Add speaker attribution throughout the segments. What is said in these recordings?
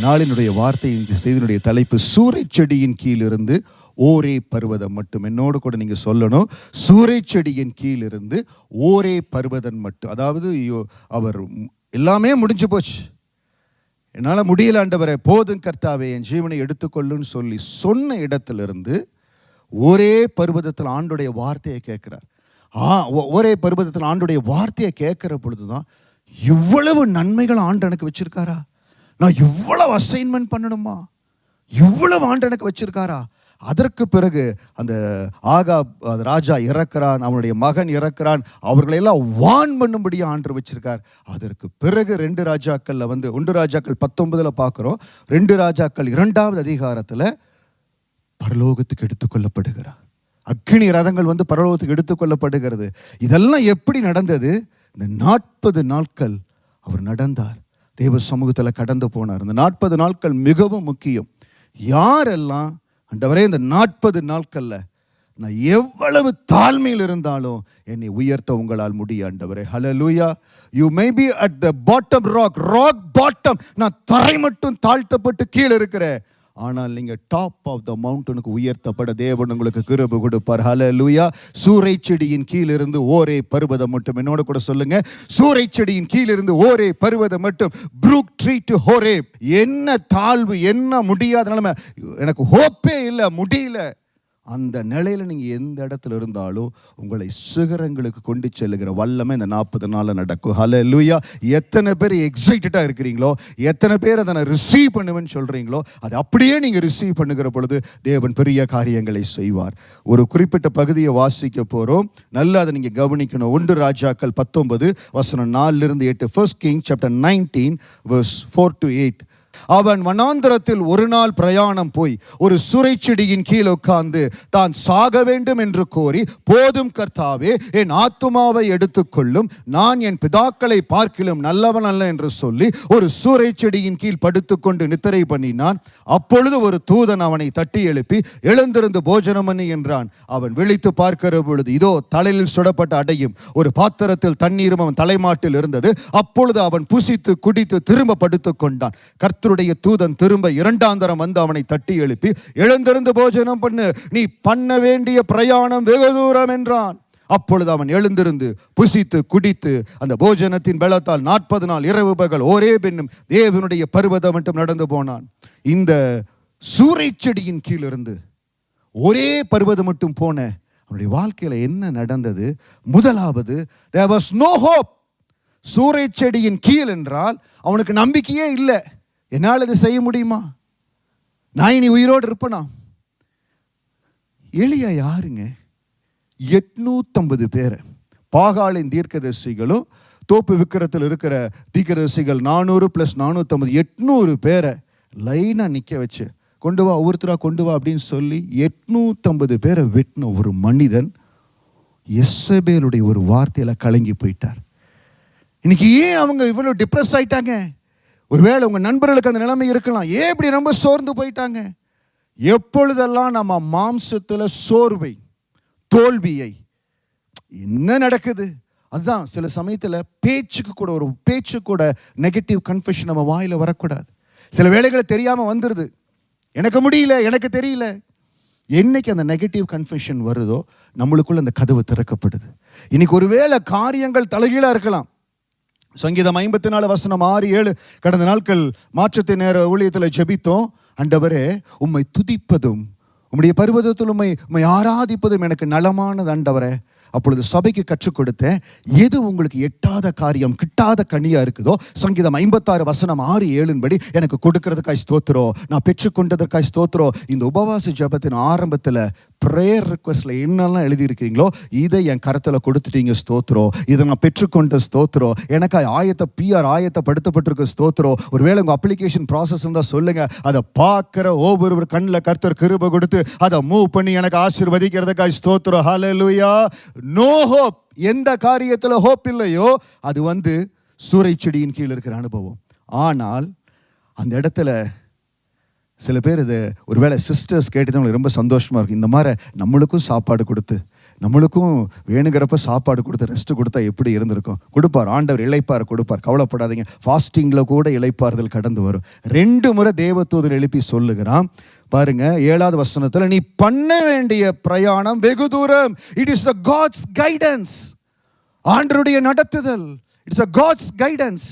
Speaker 1: நாளினுடைய வார்த்தை இந்த செய்தியினுடைய தலைப்பு சூறை செடியின் கீழிருந்து ஓரே பர்வதம் மட்டும். என்னோடு கூட நீங்க சொல்லணும், சூறை செடியின் கீழிருந்து ஓரே பர்வதம் மட்டும். அதாவது அவர் எல்லாமே முடிஞ்சு போச்சு, என்னால் முடியல ஆண்டவரே, போதும் கர்த்தாவே, என் ஜீவனை எடுத்துக்கொள்ளுன்னு சொல்லி சொன்ன இடத்திலிருந்து ஒரே பர்வதத்தில் ஆண்டுடைய வார்த்தையை கேட்கிறார். ஒரே பர்வதத்தில் ஆண்டுடைய வார்த்தையை கேட்கிற பொழுதுதான் இவ்வளவு நன்மைகள் ஆண்டு எனக்கு வச்சிருக்காரா, நான் இவ்வளவு அசைன்மெண்ட் பண்ணணுமா, இவ்வளவு ஆண்டு எனக்கு வச்சிருக்காரா. அதற்கு பிறகு அந்த ராஜா இறக்கிறான், அவனுடைய மகன் இறக்கிறான், அவர்களையெல்லாம் வான் பண்ணும்படி ஆண்டு வச்சிருக்கார். அதற்கு பிறகு 2 ராஜாக்கள்ல 1 ராஜாக்கள் 19 பார்க்கிறோம், 2 ராஜாக்கள் 2வது அதிகாரத்தில் பரலோகத்துக்கு எடுத்துக்கொள்ளப்படுகிறார். அக்கினி ரதங்கள் பரலோகத்துக்கு எடுத்துக்கொள்ளப்படுகிறது. இதெல்லாம் எப்படி நடந்தது? இந்த 40 நாட்கள் அவர் நடந்தார், தேவ சமூகத்தில் கடந்து போனார். இந்த 40 நாட்கள் மிகவும் முக்கியம். யாரெல்லாம் ஆண்டவரே இந்த 40 நாட்கள்ல நான் எவ்வளவு தாழ்மையில் இருந்தாலும் என்னை உயர்த்த உங்களால் முடியும் ஆண்டவரே. Hallelujah. You may be at the bottom, rock bottom, நான் தரை மட்டும் தாழ்த்தப்பட்டு கீழே இருக்கிறேன், ஆனால் நீங்க டாப் ஆஃப் த மவுண்டனுக்கு உயர்த்தப்பட தேவன் உங்களுக்கு கிருபை கொடுப்பார். ஹல்லேலூயா. சூறை செடியின் கீழிருந்து ஓரே பர்வதம் மட்டும். என்னோட கூட சொல்லுங்க, சூறை செடியின் கீழிருந்து ஓரே பர்வதம் மட்டும். Brook tree to Horeb. என்ன தாழ்வு, என்ன முடியாத நிலைமை, எனக்கு ஹோப்பே இல்லை, முடியல. அந்த நிலையில நீங்க எந்த இடத்துல இருந்தாலும் உங்களை சிகரங்களுக்கு கொண்டு செல்லுகிற வல்லமை இந்த 40 நாள்ல நடக்கும். ஹல்லேலூயா. எத்தனை பேர் எக்ஸைட்டடா இருக்கிறீங்களோ, எத்தனை பேர் அதை நான் ரிசீவ் பண்ணுவேன்னு சொல்றீங்களோ, அது அப்படியே நீங்க ரிசீவ் பண்ணுகிற பொழுது தேவன் பெரிய காரியங்களை செய்வார். ஒரு குறிப்பிட்ட பகுதியை வாசிக்க போறோம், நல்லா அதை நீங்க கவனிக்கணும். 1 ராஜாக்கள் 19 வசனம் 4-8. 1 Kings chapter 19 verse 4-8. அவன் வனாந்தரத்தில் ஒரு நாள் பிரயாணம் போய் ஒரு சூறை செடியின் கீழ் உட்கார்ந்து தான் சாக வேண்டும் என்று கோரி, போதும் கர்த்தாவே, என் ஆத்துமாவை எடுத்துக்கொள்ளும், நான் என் பிதாக்களை பார்க்கிலும் நல்லவன் அல்ல என்று சொல்லி ஒரு சூறை செடியின் கீழ் படுத்துக்கொண்டு நித்திரை பண்ணினான். அப்பொழுது ஒரு தூதன் அவனை தட்டி எழுப்பி, எழுந்திருந்து போஜனம் பண்ணி என்றான். அவன் விழித்து பார்க்கிற பொழுது இதோ தலையில் சுடப்பட்ட அடையும் ஒரு பாத்திரத்தில் தண்ணீரும் அவன் தலைமாட்டில் இருந்தது. அப்பொழுது அவன் புசித்து குடித்து திரும்ப படுத்துக் கொண்டான். கர்த்தருடைய தூதன் திரும்ப 2ஆம் தரம் அவனை தட்டி எழுப்பி, எழுந்திருந்து போஜனம் பண்ணு, நீ பண்ண வேண்டிய பிரயாணம் வெகு தூரம் என்றான். அப்பொழுது அவன் எழுந்திருந்து புசித்து குடித்து அந்த போஜனத்தின் பலத்தால் 40 நாள் இரவு பகல் ஒரே பெண்ணும் தேவனுடைய பர்வதம் மட்டும் நடந்து போனான். இந்த சூறை செடியின் கீழ் இருந்து ஒரே பர்வதம் மட்டும் போன அவனுடைய வாழ்க்கையில என்ன நடந்தது? முதலாவது, there was no hope. சூறை செடியின் கீழ் என்றால் அவனுக்கு நம்பிக்கையே இல்லை. என்னால் இதை செய்ய முடியுமா, நான் இனி உயிரோடு இருப்பனா? எலியா யாருங்க? 850 பேரை பாகாலின் தீர்க்கதரிசிகளும் தோப்பு விக்கிரத்தில் இருக்கிற தீர்க்கதரிசிகள் 400 + 450 800 பேரை லைனா நிக்க வச்சு கொண்டு வா, ஒவ்வொருத்தரா கொண்டு வா அப்படின்னு சொல்லி 850 பேரை வெட்டின ஒரு மனிதன் யெசபேலுடைய ஒரு வார்த்தையில கலங்கி போயிட்டார். இன்னைக்கு ஏன் அவங்க இவ்வளவு டிப்ரெஸ் ஆயிட்டாங்க? ஒருவேளை உங்க நண்பர்களுக்கு அந்த நிலைமை இருக்கலாம். ஏன் இப்படி ரொம்ப சோர்ந்து போயிட்டாங்க? எப்பொழுதெல்லாம் நம்ம மாம்சத்துல சோர்வை, தோல்வியை, என்ன நடக்குது? அதுதான் சில சமயத்துல பேச்சு கூட நெகட்டிவ் கன்ஃபெஷன் நம்ம வாயில வரக்கூடாது. சில வேளைகளை தெரியாம வந்துருது, எனக்கு முடியல, எனக்கு தெரியல. என்னைக்கு அந்த நெகட்டிவ் கன்ஃபெஷன் வருதோ நம்மளுக்குள்ள அந்த கதவு திறக்கப்படுது. இன்னைக்கு ஒருவேளை காரியங்கள் தலைகீழா இருக்கலாம். சங்கீதம் 54 வசனம் 6-7. கடந்த நாட்கள் மாற்றத்தை நேர ஊழியத்தில் ஜெபித்தோம். ஆண்டவரே, உம்மை துதிப்பதும் உம்முடைய பர்வதத்தில் உம்மை ஆராதிப்பதும் எனக்கு நலமானது ஆண்டவரே. அப்பொழுது சபைக்கு கற்றுக் கொடுத்தேன், எது உங்களுக்கு எட்டாத காரியம், கிட்டாத கனியா இருக்குதோ, சங்கீதம் 56 வசனம் 6-7 படி எனக்கு கொடுக்கறதுக்காய் ஸ்தோத்திரம், நான் பெற்றுக்கொண்டதற்காய் ஸ்தோத்திரம். இந்த உபவாச ஜபத்தின் ஆரம்பத்தில் ப்ரேயர் ரிக்வெஸ்ட்ல என்னெல்லாம் எழுதியிருக்கீங்களோ இதை என் கரத்தில் கொடுத்துட்டீங்க, ஸ்தோத்திரம். இதை நான் பெற்றுக்கொண்ட ஸ்தோத்திரம். எனக்காய் ஆயத்தப்படுத்தப்பட்டிருக்க ஸ்தோத்திரம். ஒருவேளை உங்க அப்ளிகேஷன் ப்ராசஸ் இருந்தால் சொல்லுங்க, அதை பார்க்கிற ஒவ்வொரு கண்ணில் கர்த்தர் கிருபை கொடுத்து அதை மூவ் பண்ணி எனக்கு ஆசீர்வதிக்கிறதுக்காய் ஸ்தோத்திரம். ஹல்லேலூயா. No hope. எந்த காரியத்தில் ஹோப் இல்லையோ அது சூறை செடியின் கீழ் இருக்கிற அனுபவம். ஆனால் அந்த இடத்துல சில பேர் இது ஒருவேளை சிஸ்டர்ஸ் கேட்டு ரொம்ப சந்தோஷமா இருக்கு. இந்த மாதிரி நம்மளுக்கும் சாப்பாடு கொடுத்து நம்மளுக்கும் வேணுங்கிறப்ப சாப்பாடு கொடுத்து ரெஸ்ட் கொடுத்தா எப்படி இருந்திருக்கும்? கொடுப்பார் ஆண்டவர், இளைப்பாறு கொடுப்பார், கவலைப்படாதீங்க. ஃபாஸ்டிங்கில் கூட இளைப்பாறுதல் கடந்து வரும். 2 முறை தேவதூதன் எழுப்பி சொல்லுகிறான் பாருங்க. 7வது வசனத்தில், நீ பண்ண வேண்டிய பிரயாணம் வெகு தூரம். It is the God's guidance. ஆண்டருடைய நடத்துதல். It's a God's guidance.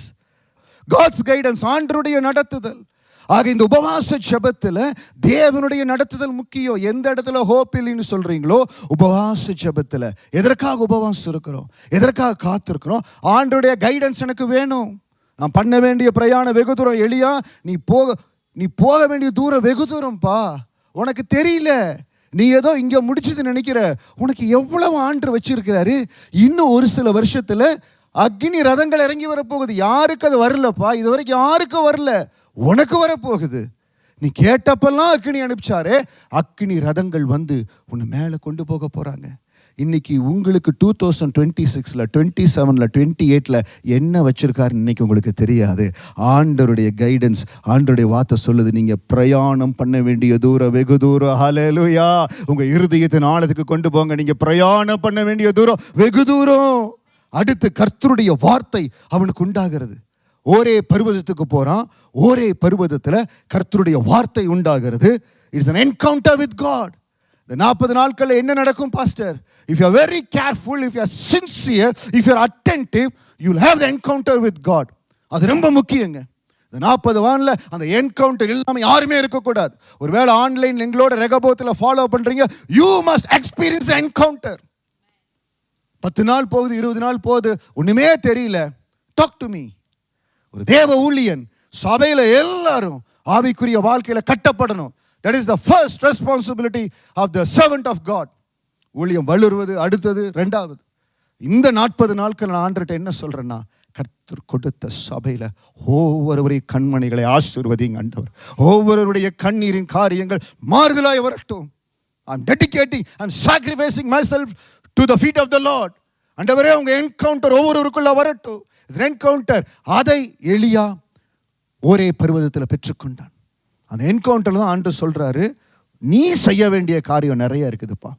Speaker 1: God's guidance, ஆண்டருடைய நடத்துதல். ஆக இந்த உபவாச ஜெபத்தில் தேவனுடைய நடத்துதல் முக்கியம். எந்த இடத்துல ஹோப் இல்லைன்னு சொல்றீங்களோ, உபவாச ஜெபத்தில் எதற்காக உபவாசம் இருக்கிறோம், எதற்காக காத்திருக்கிறோம்? ஆண்டருடைய கைடன்ஸ் எனக்கு வேணும். நான் பண்ண வேண்டிய பிரயாணம் வெகு தூரம். எலியா, நீ போக வேண்டிய தூரம் வெகு தூரம்ப்பா. உனக்கு தெரியல, நீ ஏதோ இங்க முடிச்சது நினைக்கிற. உனக்கு எவ்வளவு ஆண்டு வச்சிருக்கிறாரு. இன்னும் ஒரு சில வருஷத்துல அக்னி ரதங்கள் இறங்கி வரப்போகுது. யாருக்கு அது வரலப்பா, இது வரைக்கும் யாருக்கும் வரல, உனக்கு வரப்போகுது. நீ கேட்டப்பெல்லாம் அக்னி அனுப்பிச்சாரே, அக்னி ரதங்கள் வந்து உன்னை மேலே கொண்டு போக போறாங்க. இன்னைக்கு உங்களுக்கு 2026ல் 27ல் 28ல் என்ன வச்சிருக்காரு இன்னைக்கு உங்களுக்கு தெரியாது. ஆண்டருடைய கைடன்ஸ், ஆண்டருடைய வார்த்தை சொல்லுது, நீங்க பிரயாணம் பண்ண வேண்டிய தூரம் வெகு தூரம். ஹல்லேலூயா. உங்க இருதயத்தின் ஆழத்துக்கு கொண்டு போங்க. நீங்க பிரயாணம் பண்ண வேண்டிய தூரம் வெகு தூரம். அடுத்து கர்த்தருடைய வார்த்தை அவனுக்கு உண்டாகிறது. ஓரே பர்வதத்துக்கு போறான். ஓரே பர்வதத்தில் கர்த்தருடைய வார்த்தை உண்டாகிறது. It's an encounter with God. இந்த 40 நாட்கள் என்ன நடக்கும் pastor? If you are very careful, if you are sincere, if you are attentive, you will have the encounter with God. அது ரொம்ப முக்கியங்க. இந்த 40 வானில் அந்த என்கவுண்டர் இல்லாமல் யாருமே இருக்கக்கூடாது. ஒருவேளை ஆன்லைன் எங்களோட ரெகபோத்தில் ஃபாலோ பண்றீங்க, you must experience the encounter. 10 நாள் போகுது, 20 நாள் போகுது, ஒண்ணுமே தெரியல. Talk to me. ஒரு தேவ ஊழியன் சபையில எல்லாரும் ஆவிக்குரிய வாழ்க்கையில கட்டப்படணும். That is the first responsibility of the servant of God. ஊழியம் வளருவது அடுத்தது, 2வது. இந்த 40 நாட்கள் நான் ஆண்டவர்கிட்ட என்ன சொல்றேன்னா, கர்த்தர் கொடுத்த சபையில ஒவ்வொருவருடைய கண்மணிகளை ஆசீர்வதிங்க ஆண்டவர். ஒவ்வொருவருடைய கண்ணீரின் காரியங்கள் மாறுதலாய் வரட்டும். I'm dedicating, I'm sacrificing myself to the feet of the Lord. ஆண்டவரே, உங்க என்கவுண்டர் ஒவ்வொருவருக்குள்ள வரட்டும். என்கவுண்டர் அதை எலியா ஒரே பர்வதத்தில் பெற்றுக்கொண்டான். அந்த என்கவுண்டர் தான் ஆண்டு சொல்றாரு, நீ செய்ய வேண்டிய காரியம் நிறைய இருக்குதுப்பா.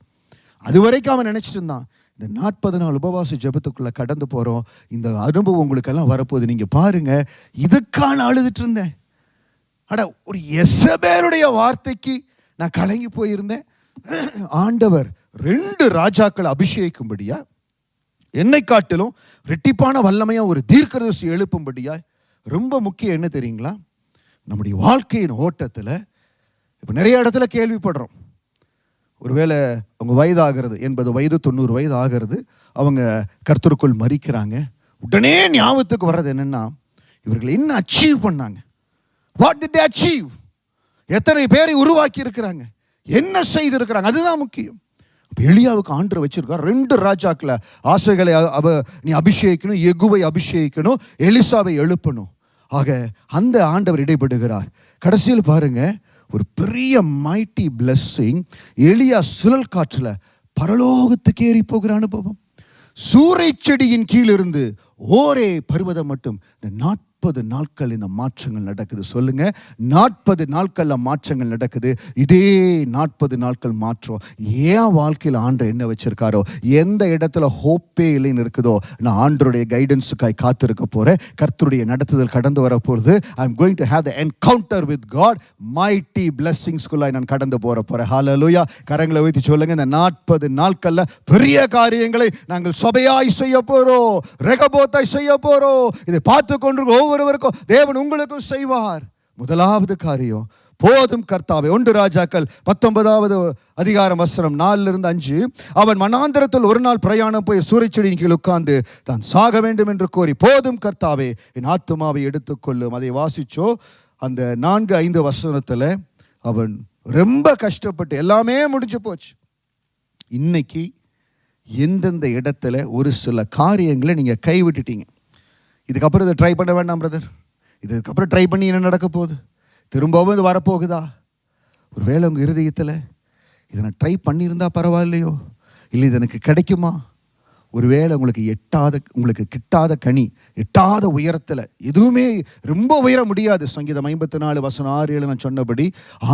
Speaker 1: அது வரைக்கும் அவன் நினைச்சிட்டு இருந்தான், இந்த 40 நாள் உபவாச ஜெபத்துக்குள்ள கடந்து போறோம், இந்த அனுபவம் உங்களுக்கு எல்லாம் வரப்போகுது. நீங்க பாருங்க, இதுக்கான அழுதுட்டு இருந்தேன். அட, ஒரு எசபேலுடைய வார்த்தைக்கு நான் கலங்கி போயிருந்தேன். ஆண்டவர் 2 ராஜாக்கள் அபிஷேகிக்கும்படியா, என்னை காட்டிலும் ரெட்டிப்பான வல்லமையா ஒரு தீர்க்கதரிசி எழுப்பும்படியா. ரொம்ப முக்கியம் என்ன தெரியுங்களா? நம்முடைய வாழ்க்கையின் ஓட்டத்தில் இப்போ நிறைய இடத்துல கேள்விப்படுறோம். ஒருவேளை அவங்க வயதாகிறது, 80 வயது 90 வயது ஆகிறது, அவங்க கர்த்தருக்குள் மரிக்கிறாங்க. உடனே ஞாபகத்துக்கு வர்றது என்னன்னா, இவர்கள் என்ன அச்சீவ் பண்ணாங்க, வாட் டிட் தே அச்சீவ், எத்தனை பேரை உருவாக்கி இருக்கிறாங்க, என்ன செய்திருக்கிறாங்க, அதுதான் முக்கியம். எலியாவுக்கு ஆண்டவர் வச்சிருக்கார் 2 ராஜாக்களை. ஆசைகளை நீ அபிஷேகிக்கணும், எகுவை அபிஷேகிக்கணும், எலிசாவை எழுப்பணும். ஆக அந்த ஆண்டவர் இடைப்படுகிறார். கடைசியில் பாருங்க, ஒரு பெரிய மைட்டி பிளெஸ்ஸிங். எலியா சுழல் காற்றுல பரலோகத்துக்கு ஏறி போகிற அனுபவம். சூறை செடியின் கீழிருந்து ஓரே பர்வதம் மட்டும். இந்த 40 நாட்கள் இந்த மாற்றங்கள் நடக்குது. சொல்லுங்க, 40 நாட்கள்ல மாற்றங்கள் நடக்குது. இதே 40 நாட்கள் மாற்றம். ஏன் வாழ்க்கையில் ஆண்டவர் என்ன வச்சிருக்காரோ, எந்த இடத்துல ஹோப்பே இல்லைன்னு இருக்குதோ, நான் ஆண்டருடைய கைடன்ஸுக்காய் காத்திருக்க போறேன். கர்த்தருடைய நடத்துதல் கடந்து வர போறது. I am going to have the encounter with God. Mighty பிளெஸிங்ஸ்குள்ளாய் நான் கடந்து போறேன். ஹல்லேலூயா. கரங்களை வைத்து சொல்லுங்க, இந்த 40 நாட்கள்ல பெரிய காரியங்களை நாங்கள் சபையாய் செய்ய போறோம், ரெகபோத்தாய் செய்ய போறோம். இதை பார்த்து கொண்டு ஒவ்வொருவருக்கும் தேவன் உங்களுக்கும் செய்வார். முதலாவது காரியம், போதும் கர்த்தாவே. 1 ராஜாக்கள் 19வது அதிகாரம் வசனம் 4-5. அவன் மனாந்தரத்தில் ஒரு நாள் பிரயாணம் போய் சூறைச்செடியின் கீழ் உட்கார்ந்து தான் சாக வேண்டும் என்று கோரி, போதும் கர்த்தாவே, என் ஆத்துமாவை எடுத்துக்கொள்ளும். அதை வாசிச்சோ அந்த 4-5 வசனத்துல அவன் ரொம்ப கஷ்டப்பட்டு எல்லாமே முடிஞ்சு போச்சு. இன்னைக்கு எந்தெந்த இடத்துல ஒரு சில காரியங்களை நீங்க கைவிட்டுட்டீங்க, இதுக்கப்புறம் இதை ட்ரை பண்ண வேண்டாம் பிரதர், இதுக்கப்புறம் ட்ரை பண்ணி என்ன நடக்க போகுது, திரும்பவும் இது வரப்போகுதா? ஒரு வேளை உங்கள் இருதயத்தில் இதை நான் ட்ரை பண்ணியிருந்தா பரவாயில்லையோ, இல்லை இது எனக்கு கிடைக்குமா, ஒருவேளை உங்களுக்கு கிட்டாத கனி, எட்டாத உயரத்தில் எதுவுமே ரொம்ப உயர முடியாது. சங்கீதம் 54:6-7 நான் சொன்னபடி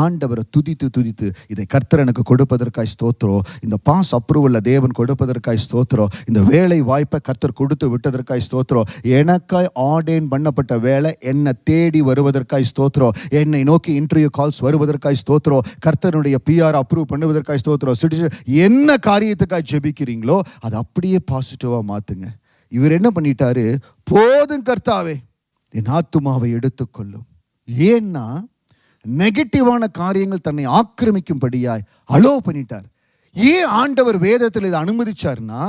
Speaker 1: ஆண்டவரை துதித்து இதை கர்த்தர் எனக்கு கொடுப்பதற்காய் ஸ்தோத்திரம், இந்த பாஸ் அப்ரூவல்ல தேவன் கொடுப்பதற்காய் ஸ்தோத்திரம், இந்த வேலை வாய்ப்பை கர்த்தர் கொடுத்து விட்டதற்காய் ஸ்தோத்திரம், எனக்காய் ஆர்டேன் பண்ணப்பட்ட வேலை என்னை தேடி வருவதற்காய் ஸ்தோத்திரம், என்னை நோக்கி இன்டர்வியூ கால்ஸ் வருவதற்காய் ஸ்தோத்திரம், கர்த்தருடைய PR அப்ரூவ் பண்ணுவதற்காய் ஸ்தோத்திரம். சிட்டிசன் என்ன காரியத்துக்காய் ஜெபிக்கிறீங்களோ அது அப்படியே பாசிட்டிவா மாத்துங்க. இவர் என்ன பண்ணிட்டாரு, போதும் கர்த்தாவே என் ஆத்துமாவை எடுத்துக்கொள்ளும். ஏன்னா நெகட்டிவான காரியங்கள் தன்னை ஆக்கிரமிக்கும்படியாய் அலோ பண்ணிட்டார். ஏன் ஆண்டவர் வேதத்தில் இதை அனுமதிச்சார்னா,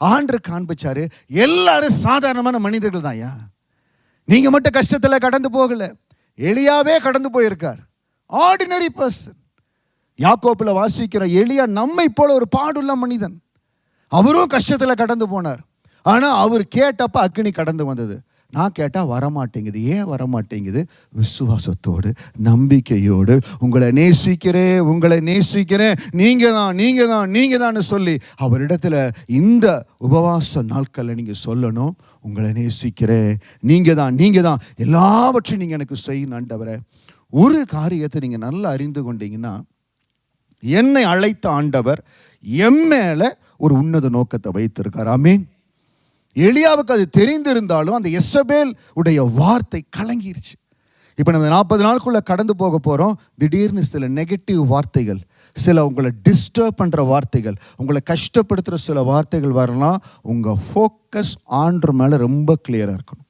Speaker 1: ஆண்டவர் காண்பிச்சாரு எல்லாரும் சாதாரணமான மனிதர்கள் தான், நீங்க மட்டும் கஷ்டத்துல கடந்து போகல, எலியாவே கடந்து போயிருக்கார், ஆர்டினரி பர்சன். யாக்கோப்புல வாசிக்கிற எலியா நம்மை போல ஒரு பாடுள்ள மனிதன், அவரும் கஷ்டத்துல கடந்து போனார். ஆனா அவர் கேட்டப்ப அக்கினி கடந்து வந்தது. நான் கேட்டா வரமாட்டேங்குது. ஏன் வரமாட்டேங்குது? விசுவாசத்தோடு நம்பிக்கையோடு உங்களை நேசிக்கிறேன் நீங்க தான் சொல்லி அவரிடத்துல இந்த உபவாச நாட்கள்ல நீங்க சொல்லணும், உங்களை நேசிக்கிறேன், நீங்க தான் எல்லாவற்றையும் நீங்க எனக்கு செய்யணும் ஆண்டவரே. ஒரு காரியத்தை நீங்க நல்லா அறிந்து கொண்டீங்கன்னா, என்னை அழைத்த ஆண்டவர் என் மேல ஒரு உன்னத நோக்கத்தை வைத்திருக்கார். ஆமீன். எலியாவுக்கு அது தெரிந்திருந்தாலும் அந்த எசபேல் உடைய வார்த்தை கலங்கிருச்சு. இப்போ நம்ம 40 நாளுக்குள்ள கடந்து போக போறோம். திடீர்னு சில நெகட்டிவ் வார்த்தைகள், சில உங்களை டிஸ்டர்ப் பண்ற வார்த்தைகள், உங்களை கஷ்டப்படுத்துற சில வார்த்தைகள் வரலாம். உங்க ஃபோக்கஸ் ஆண்டவர் மேல ரொம்ப கிளியரா இருக்கணும்.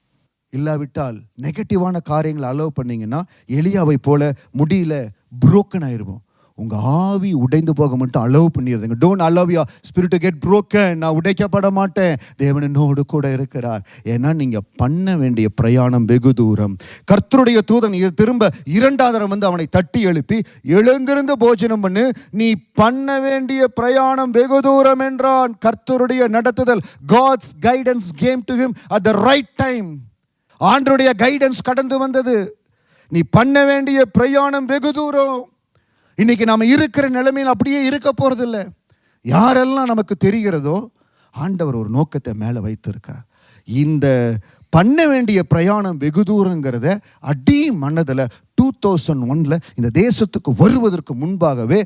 Speaker 1: இல்லாவிட்டால் நெகட்டிவான காரியங்களை அலோவ் பண்ணீங்கன்னா எலியாவை போல முடியல புரோக்கன் ஆயிருவோம். உங்க ஆவி உடைந்து போக மட்டும் அலோவ் பண்ணிடுறதுங்க. Don't allow your spirit to get broken. நான் உடைக்கப்பட மாட்டேன், தேவன் என்னோடு கூட இருக்கிறார். ஏன்னா நீங்க பண்ண வேண்டிய பிரயாணம் வெகு தூரம். கர்த்தருடைய தூதன் திரும்ப 2வது தடவை வந்து அவனை தட்டி எழுப்பி, எழுந்திருந்து போஜனம் பண்ணு, நீ பண்ண வேண்டிய பிரயாணம் வெகு தூரம் என்றான். கர்த்தருடைய நடத்துதல், God's guidance came to him at the right time. ஆண்டவருடைய கைடன்ஸ் கடந்து வந்தது. நீ பண்ண வேண்டிய பிரயாணம் வெகு தூரம். இன்னைக்கு நாம இருக்கிற நிலைமையில் அப்படியே இருக்க போறதில்ல. யாரெல்லாம் நமக்கு தெரிகிறதோ ஆண்டவர் ஒரு நோக்கத்தை மேல வைத்திருக்கார். இந்த பண்ண வேண்டிய பிரயாணம் வெகு தூரங்கிறத அடி மனதில் 2001 இந்த தேசத்துக்கு வருவதற்கு முன்பாகவே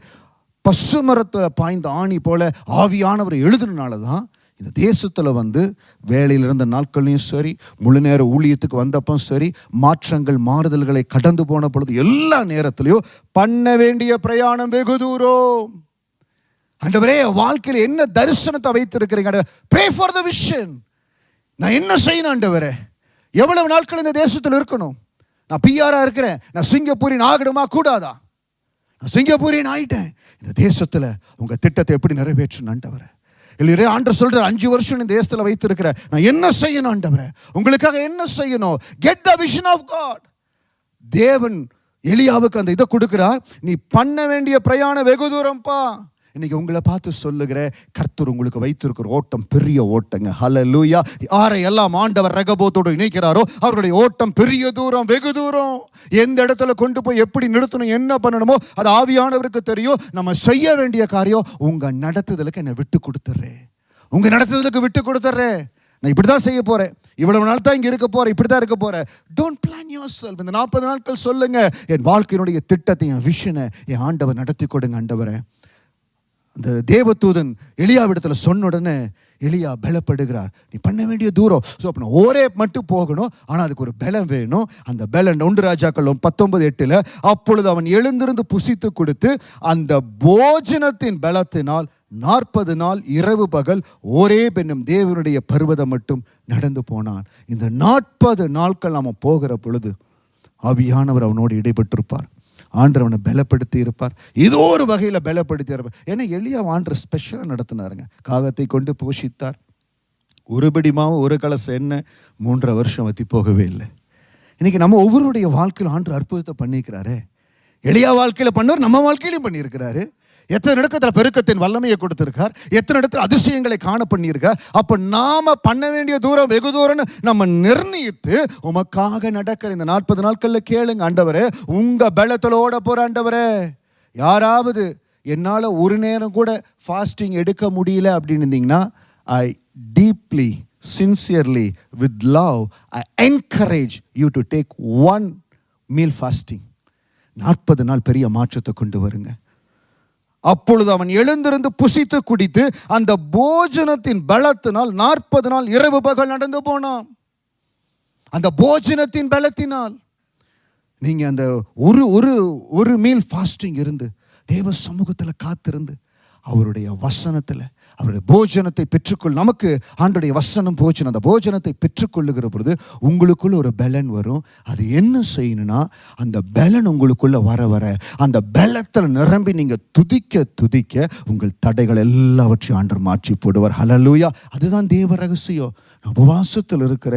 Speaker 1: பசுமரத்தை பாய்ந்த ஆணி போல ஆவியானவர் எழுதுனால தான் இந்த தேசத்தில் வந்து வேலையில் இருந்த நாட்கள்லையும் சரி, முழு நேர ஊழியத்துக்கு வந்தப்போ சரி, மாறுதல்களை கடந்து போன பொழுது எல்லா நேரத்திலையும் பண்ண வேண்டிய பிரயாணம் வெகு தூரம். ஆண்டவரே, வாழ்க்கையில் என்ன தரிசனத்தை வைத்திருக்கிறீங்க? Pray for the vision. நான் என்ன செய்யணும் ஆண்டவரே? எவ்வளவு நாட்கள் இந்த தேசத்தில் இருக்கணும்? நான் PR இருக்கிறேன், நான் சிங்கப்பூரின் ஆகணுமா கூடாதா? நான் சிங்கப்பூரின் ஆயிட்டேன். இந்த தேசத்தில் உங்க திட்டத்தை எப்படி நிறைவேற்றணும் ஆண்டவரே? இல்லையே ஆண்டவர் சொல்ற 5 வருஷம் இந்த தேசத்துல வைத்திருக்கிற, நான் என்ன செய்யணும் ஆண்டவரே? உங்களுக்காக என்ன செய்யணும்? Get the vision of God. தேவன் எலியாவுக்கு அந்த இதை கொடுக்கிறார். நீ பண்ண வேண்டிய பிரயாணம் வெகு தூரம்ப்பா. இன்னைக்கு உங்களை பார்த்து சொல்லுகிற, கர்த்தர் உங்களுக்கு வைத்திருக்கிற ஓட்டம் பெரிய ஓட்டங்க. ஹல்லேலூயா. யாரை எல்லாம் ஆண்டவர் ரகபோத்தோடு இணைக்கிறாரோ அவருடைய ஓட்டம் பெரிய தூரம், வெகு தூரம். எந்த இடத்துல கொண்டு போய் எப்படி நிறுத்தணும், என்ன பண்ணணுமோ அது ஆவியானவருக்கு தெரியும். நம்ம செய்ய வேண்டிய காரியம், உங்க நடத்துதலுக்கு என்னை விட்டு கொடுத்துட்றேன், உங்க நடத்துதலுக்கு விட்டு கொடுத்துட்றேன். நான் இப்படிதான் செய்ய போறேன், இவ்வளவு நாள் தான் இங்க இருக்க போறேன், இப்படிதான் இருக்க போறேன். Don't plan yourself. இந்த 40 நாட்கள் சொல்லுங்க, என் வாழ்க்கையினுடைய திட்டத்தை, என் விஷனை என் ஆண்டவர் நடத்தி கொடுங்க ஆண்டவரே. அந்த தேவதூதன் எலியாவிடத்தில் சொன்ன உடனே எலியா பலப்படுகிறார். நீ பண்ண வேண்டிய தூரம். ஸோ அப்போ ஒரே மட்டும் போகணும், ஆனால் அதுக்கு ஒரு பலம் வேணும். அந்த பலன் 1 ராஜாக்கள் 19:8 அப்பொழுது அவன் எழுந்திருந்து புசித்து கொடுத்து அந்த போஜனத்தின் பலத்தினால் 40 நாள் இரவு பகல் ஒரே பெண்ணும் தேவனுடைய பர்வதம் மட்டும் நடந்து போனான். இந்த 40 நாட்கள் நாம் போகிற பொழுது ஆவியானவர் அவனோடு இடைப்பட்டிருப்பார். ஆண்டவர் அவனை பலப்படுத்தி இருப்பார், ஏதோ ஒரு வகையில் பலப்படுத்தி இருப்பார். ஏன்னா எலியா ஆண்டவர் ஸ்பெஷலாக நடத்தினாருங்க. காகத்தை கொண்டு போஷித்தார். ஒரு படி மாவு, ஒரு கலச எண்ணெய் 3 வருஷம் வத்தி போகவே இல்லை. இன்னைக்கு நம்ம ஒவ்வொருடைய வாழ்க்கையில் ஆண்டவர் அற்புதத்தை பண்ணியிருக்கிறாரு. எலியா வாழ்க்கையில் பண்ணவர் நம்ம வாழ்க்கையிலையும் பண்ணியிருக்கிறாரு. எத்தனை இடத்துல பெருக்கத்தின் வல்லமையை கொடுத்திருக்கார், எத்தனை இடத்துல அதிசயங்களை காண பண்ணியிருக்கார். அப்ப நாம பண்ண வேண்டிய தூரம் வெகு தூரம்னு நம்ம நிர்ணயித்து உமக்காக நடக்கிற இந்த 40 நாட்கள்ல கேளுங்க, ஆண்டவரே உங்க பலத்துல ஓட போற ஆண்டவரே. யாராவது என்னால் ஒரு நேரம் கூட ஃபாஸ்டிங் எடுக்க முடியல அப்படின்னு இருந்தீங்கன்னா, ஐ deeply, sincerely, with love, I encourage you to take one meal fasting. 40 நாள் பெரிய மாற்றத்தை கொண்டு வருங்க. அப்பொழுது அவன் எழுந்திருந்து புசித்து குடித்து அந்த போஜனத்தின் பலத்தினால் 40 நாள் இரவு பகல் நடந்து போனான். அந்த போஜனத்தின் பலத்தினால் நீங்க அந்த ஒரு மீல் ஃபாஸ்டிங் இருந்து தேவ சமூகத்தில் காத்திருந்து அவருடைய வசனத்தில் அவருடைய போஜனத்தை பெற்றுக்கொள். நமக்கு ஆண்டுடைய வசனம் போஜனம், அந்த போஜனத்தை பெற்றுக்கொள்ளுகிற பொழுது உங்களுக்குள்ள ஒரு பலன் வரும். அது என்ன செய்யணும்னா, அந்த பலன் உங்களுக்குள்ள வர வர அந்த பலத்தில் நிரம்பி நீங்க துதிக்க உங்கள் தடைகள் எல்லாவற்றையும் ஆண்டவர் மாற்றி போடுவார். ஹல்லேலூயா. அதுதான் தேவ ரகசியம். உபவாசத்தில் இருக்கிற